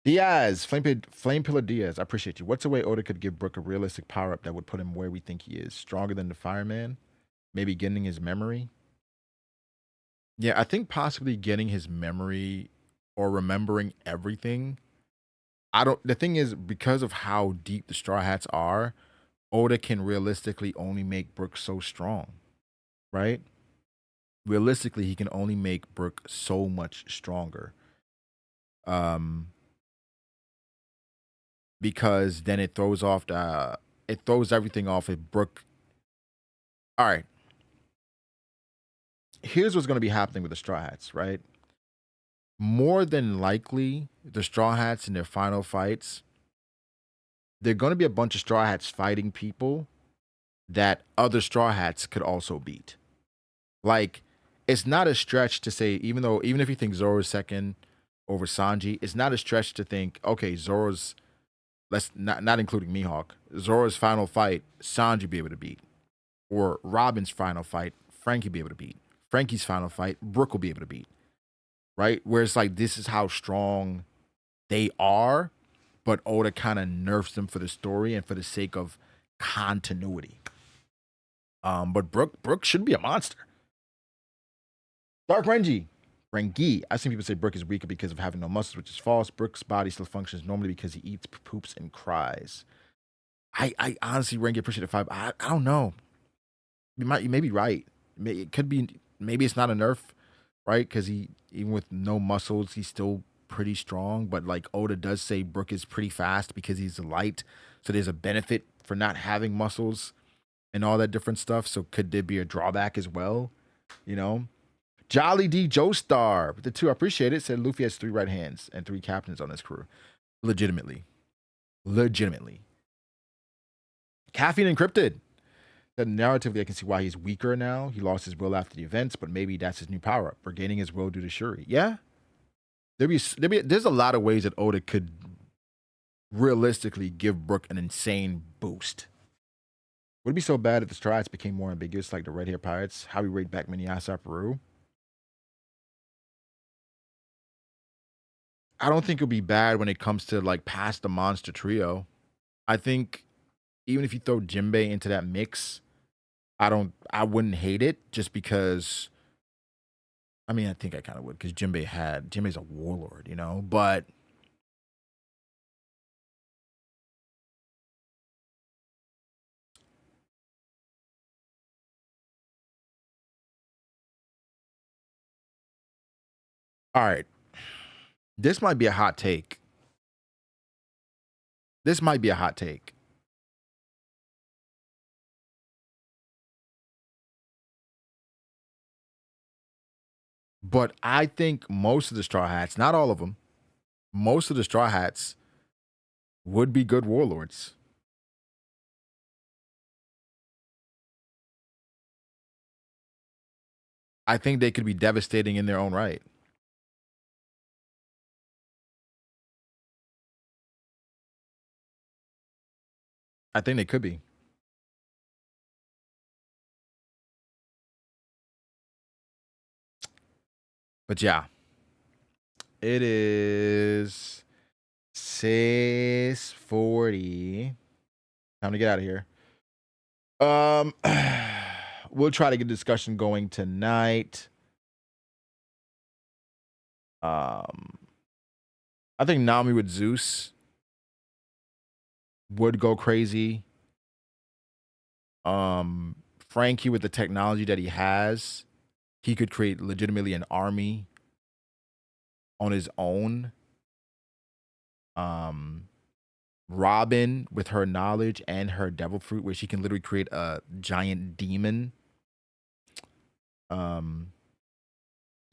Diaz, Flame Pillar Diaz, I appreciate you. What's a way Oda could give Brook a realistic power up that would put him where we think he is? Stronger than the fireman? Maybe getting his memory? Yeah, I think possibly getting his memory or remembering everything. The thing is, because of how deep the Straw Hats are, Oda can realistically only make Brook so strong, right? Realistically, he can only make Brook so much stronger. Because then it throws everything off if Brook. All right. Here's what's going to be happening with the Straw Hats, right? More than likely, the Straw Hats in their final fights, they're going to be a bunch of Straw Hats fighting people that other Straw Hats could also beat. Like, it's not a stretch to say, even if you think Zoro's second over Sanji, it's not a stretch to think, okay, Zoro's, let's not including Mihawk, Zoro's final fight, Sanji be able to beat. Or Robin's final fight, Frankie be able to beat. Frankie's final fight, Brook will be able to beat. Right? Where it's like, this is how strong they are, but Oda kind of nerfs them for the story and for the sake of continuity. But Brook should be a monster. Dark Renji. I've seen people say Brook is weaker because of having no muscles, which is false. Brook's body still functions normally because he eats, poops, and cries. I honestly, Renji, appreciate the five. I don't know. You may be right. It could be, maybe it's not a nerf, right? Because he, even with no muscles, he's still pretty strong. But like Oda does say, Brook is pretty fast because he's light. So there's a benefit for not having muscles and all that different stuff. So could there be a drawback as well? Jolly D Joestar, the two, I appreciate it. Said Luffy has 3 right hands and 3 captains on his crew. Legitimately. Caffeine Encrypted. That narratively, I can see why he's weaker now. He lost his will after the events, but maybe that's his new power up. Regaining his will due to Shuri. Yeah. There's a lot of ways that Oda could realistically give Brook an insane boost. Would it be so bad if the Straw Hats became more ambiguous like the Red Hair Pirates? How we rate back Minyasa Peru? I don't think it'll be bad when it comes to like past the monster trio. I think even if you throw Jinbei into that mix, I wouldn't hate it just because, I mean, I think I kind of would because Jinbei's a warlord, but All right. This might be a hot take. This might be a hot take. But I think most of the Straw Hats, not all of them, most of the Straw Hats would be good warlords. I think they could be devastating in their own right. I think they could be. But yeah, it is 6:40. Time to get out of here. We'll try to get a discussion going tonight. I think Nami with Zeus would go crazy. Frankie with the technology that he has, he could create legitimately an army on his own. Robin with her knowledge and her devil fruit, where she can literally create a giant demon.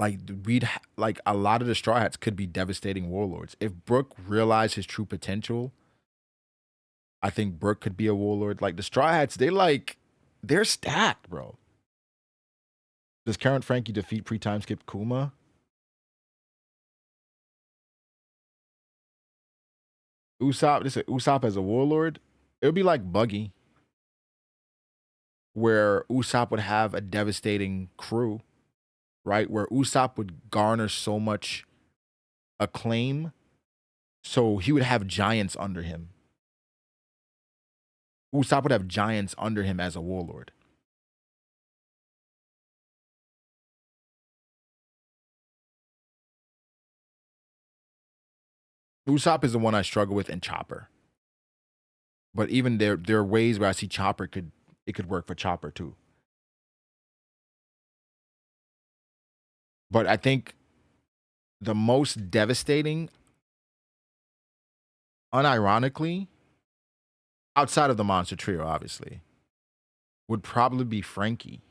Like like a lot of the Straw Hats could be devastating warlords. If Brook realized his true potential, I think Brook could be a warlord. Like the Straw Hats, they're stacked, bro. Does current Frankie defeat pre-time skip Kuma? Usopp as a warlord, it would be like Buggy, where Usopp would have a devastating crew, right? Where Usopp would garner so much acclaim, so he would have giants under him. Usopp would have giants under him as a warlord. Usopp is the one I struggle with in Chopper. But even there are ways where I see Chopper could work for Chopper too. But I think the most devastating, unironically, outside of the Monster Trio, obviously, would probably be Frankie.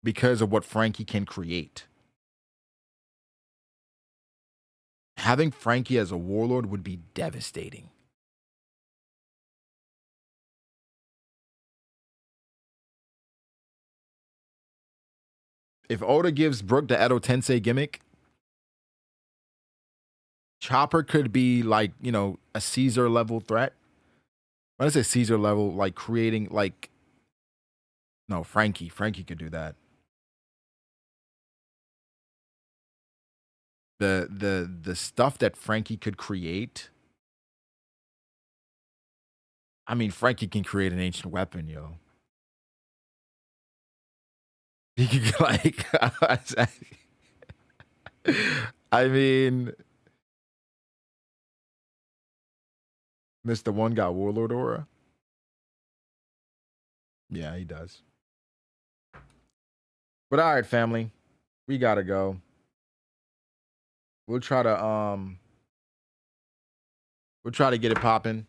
Because of what Frankie can create. Having Frankie as a warlord would be devastating. If Oda gives Brook the Edo Tensei gimmick, Chopper could be like, a Caesar level threat. When I say Caesar level, like creating like no, Frankie. Frankie could do that. The stuff that Frankie could create. I mean, Frankie can create an ancient weapon, yo. He could like I mean, Mr. One got Warlord Aura. Yeah, he does. But all right, family. We gotta go. We'll try to get it popping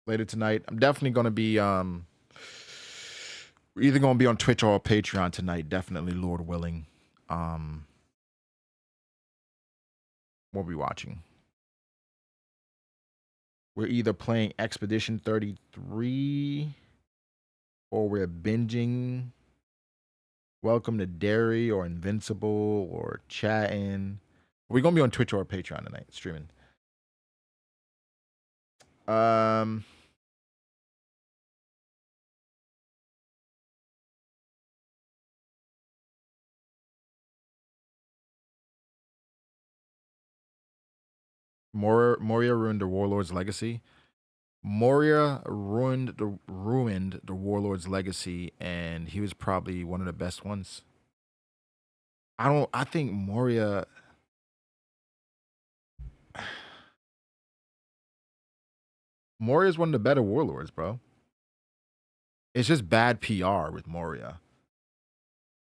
later tonight. I'm definitely gonna be we're either gonna be on Twitch or Patreon tonight, definitely, Lord willing. We'll be watching. We're either playing Expedition 33 or we're binging Welcome to Derry or Invincible or chatting. We're gonna be on Twitch or Patreon tonight, streaming. Moria ruined the Warlord's legacy. Moria ruined the Warlord's legacy, and he was probably one of the best ones. I think Moria's one of the better warlords, bro. It's just bad PR with Moria.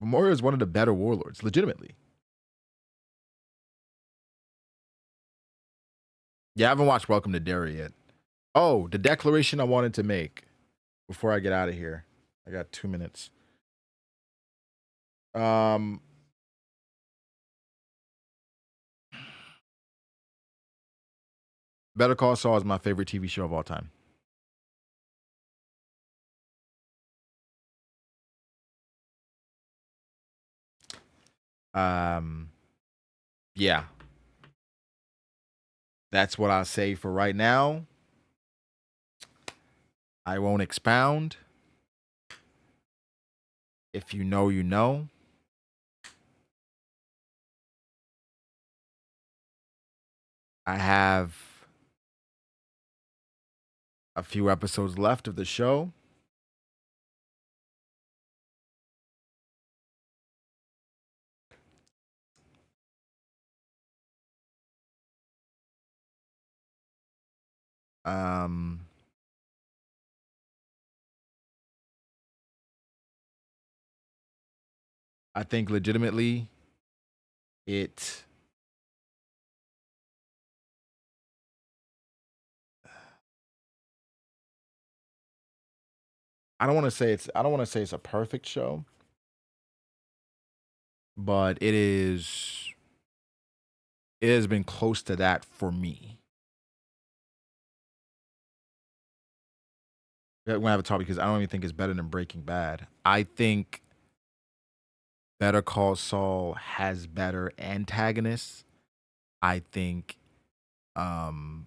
Moria is one of the better warlords, legitimately. Yeah, I haven't watched Welcome to Derry yet. Oh, the declaration I wanted to make before I get out of here. I got 2 minutes. Better Call Saul is my favorite TV show of all time. Yeah. That's what I'll say for right now. I won't expound. If you know, you know. I have a few episodes left of the show. I think legitimately I don't want to say it's a perfect show, but it has been close to that for me. We're gonna have a talk because I don't even think it's better than Breaking Bad. I think Better Call Saul has better antagonists. I think I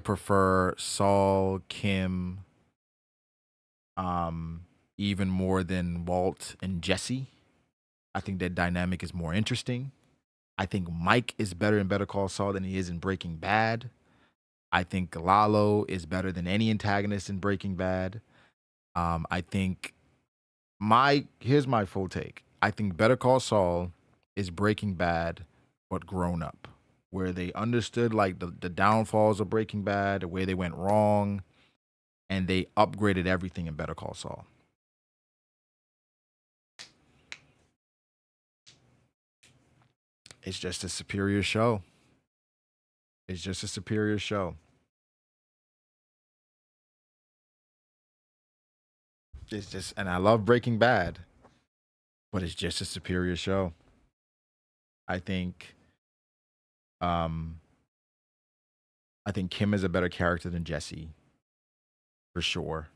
prefer Saul, Kim, even more than Walt and Jesse. I think that dynamic is more interesting. I think Mike is better in Better Call Saul than he is in Breaking Bad. I think Lalo is better than any antagonist in Breaking Bad. I think here's my full take. I think Better Call Saul is Breaking Bad, but grown up, where they understood like the downfalls of Breaking Bad, the way they went wrong, and they upgraded everything in Better Call Saul. It's just a superior show. It's just a superior show. It's just, and I love Breaking Bad, but it's just a superior show. I think, I think Kim is a better character than Jesse, for sure.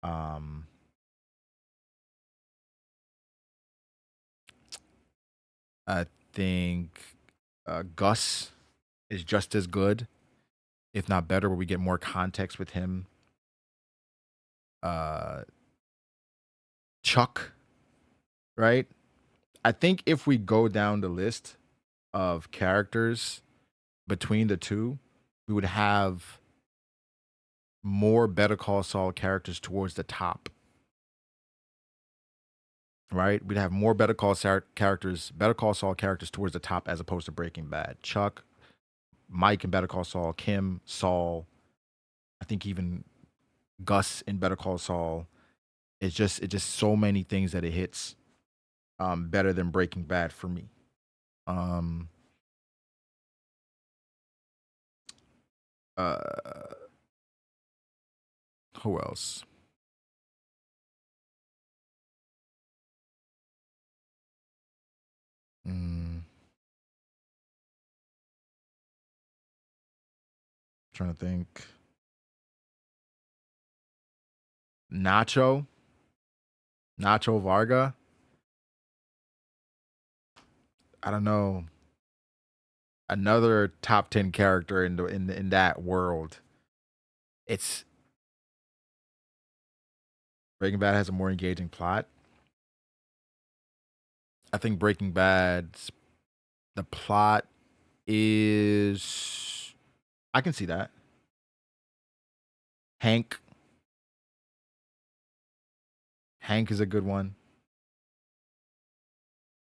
I think Gus is just as good, if not better, where we get more context with him. Chuck, right? I think if we go down the list of characters between the two, we would have more Better Call Saul characters towards the top. Right? We'd have more Better Call Saul characters towards the top as opposed to Breaking Bad. Chuck, Mike in Better Call Saul, Kim, Saul, I think even Gus in Better Call Saul. It's just so many things that it hits better than Breaking Bad for me. Who else? Trying to think. Nacho Varga. I don't know. Another top 10 character in that world. It's Breaking Bad has a more engaging plot. I think Breaking Bad's the plot is, I can see that. Hank is a good one.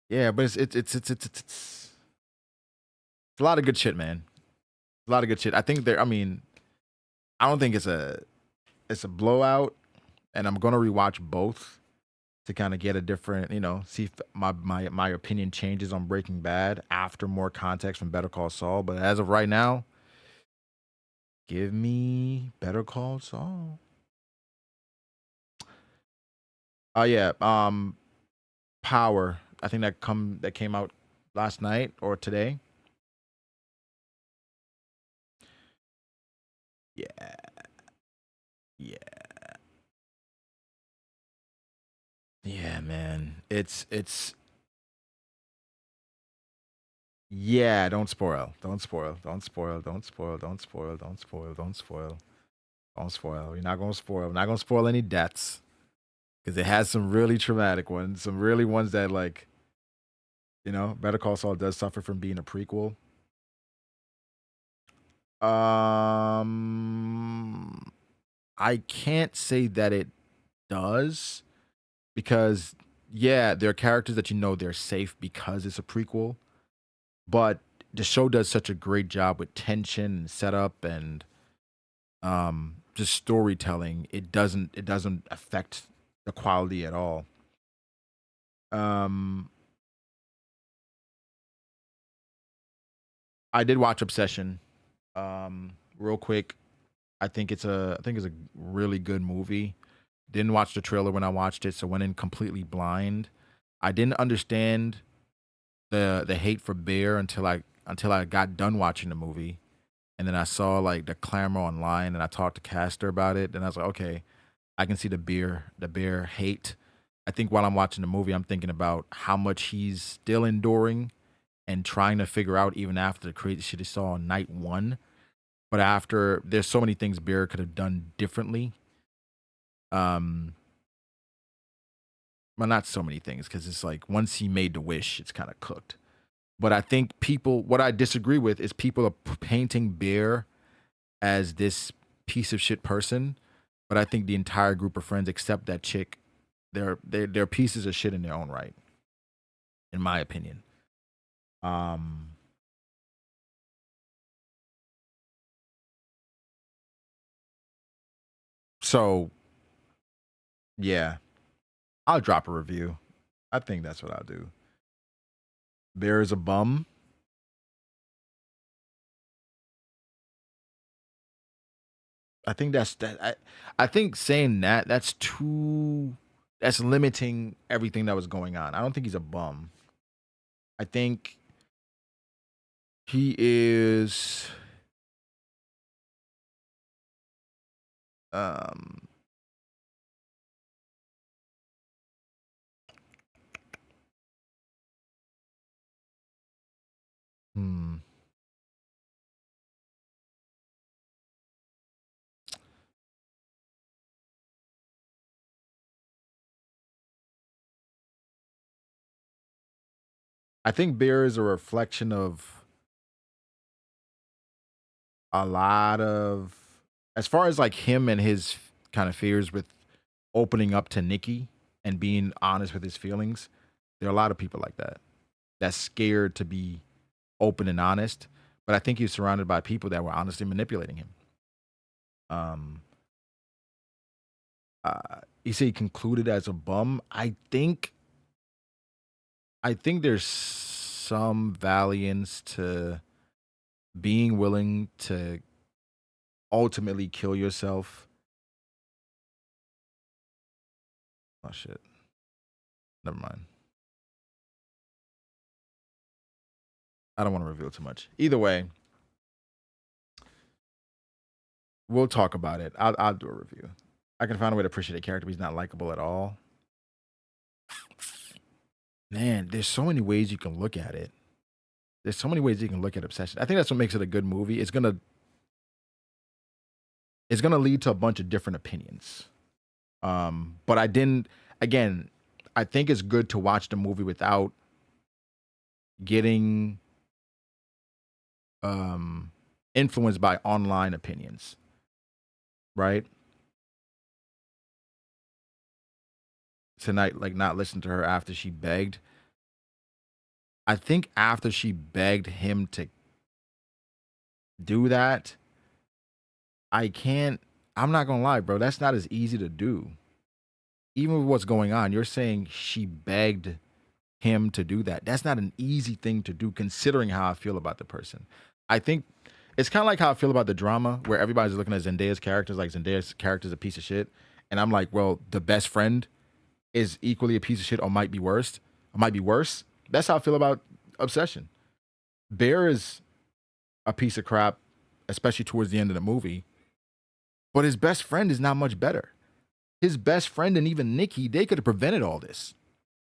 Yeah, but it's a lot of good shit, man. A lot of good shit. I think I don't think it's a it's a blowout, and I'm gonna rewatch both to kind of get a different, see if my opinion changes on Breaking Bad after more context from Better Call Saul. But as of right now, give me Better Call Saul. Oh yeah, Power. I think that came out last night or today. Yeah, yeah, yeah, man. It's yeah. Don't spoil. Don't spoil. Don't spoil. Don't spoil. Don't spoil. Don't spoil. Don't spoil. Don't spoil. You're not gonna spoil. I'm not gonna spoil any deaths because it has some really traumatic ones. Some really ones that like, Better Call Saul does suffer from being a prequel. I can't say that it does because yeah, there are characters that they're safe because it's a prequel, but the show does such a great job with tension and setup and just storytelling. It doesn't affect the quality at all. Um I did watch Obsession. Real quick. I think it's a really good movie. Didn't watch the trailer when I watched it, so went in completely blind. I didn't understand the hate for Bear until I got done watching the movie, and then I saw like the clamor online, and I talked to Caster about it, and I was like, okay, I can see the Bear hate. I think while I'm watching the movie, I'm thinking about how much he's still enduring and trying to figure out even after the crazy shit he saw on night one. But after there's so many things Bear could have done differently. Um, well, not so many things because it's like once he made the wish, it's kind of cooked. But I think what I disagree with is people are painting Bear as this piece of shit person. But I think the entire group of friends, except that chick, they're pieces of shit in their own right, in my opinion. Um, so yeah, I'll drop a review. I think that's what I'll do. Bear is a bum. I think that's that. I think saying that's too. That's limiting everything that was going on. I don't think he's a bum. I think he is. Um, hmm. I think Bear is a reflection of a lot of, as far as like him and his kind of fears with opening up to Nikki and being honest with his feelings. There are a lot of people like that. That's scared to be open and honest. But I think he's surrounded by people that were honestly manipulating him. Um, you say he concluded as a bum. I think there's some valiance to being willing to ultimately kill yourself. Oh shit. Never mind. I don't want to reveal too much. Either way, we'll talk about it. I'll do a review. I can find a way to appreciate a character, but he's not likable at all. Man, there's so many ways you can look at it. There's so many ways you can look at Obsession. I think that's what makes it a good movie. It's gonna lead to a bunch of different opinions. But I didn't. Again, I think it's good to watch the movie without getting um influenced by online opinions, right? Tonight, like not listen to her after she begged. I think after she begged him to do that, I can't. I'm not gonna lie, bro. That's not as easy to do. Even with what's going on, you're saying she begged him to do that. That's not an easy thing to do, considering how I feel about the person. I think it's kind of like how I feel about the drama, where everybody's looking at Zendaya's characters like Zendaya's character's a piece of shit, and I'm like, well, the best friend is equally a piece of shit, or might be worse. That's how I feel about Obsession. Bear is a piece of crap, especially towards the end of the movie. But his best friend is not much better. His best friend and even Nikki, they could have prevented all this.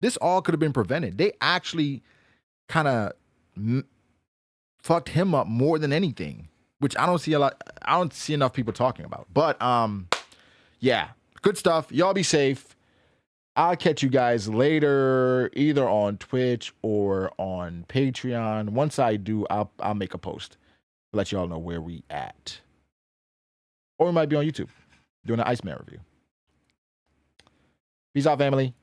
This all could have been prevented. They actually kind of fucked him up more than anything, which I don't see enough people talking about. But yeah, good stuff. Y'all be safe. I'll catch you guys later, either on Twitch or on Patreon. Once I do, I'll make a post to let y'all know where we at. Or we might be on YouTube doing an Iceman review. Peace out, family.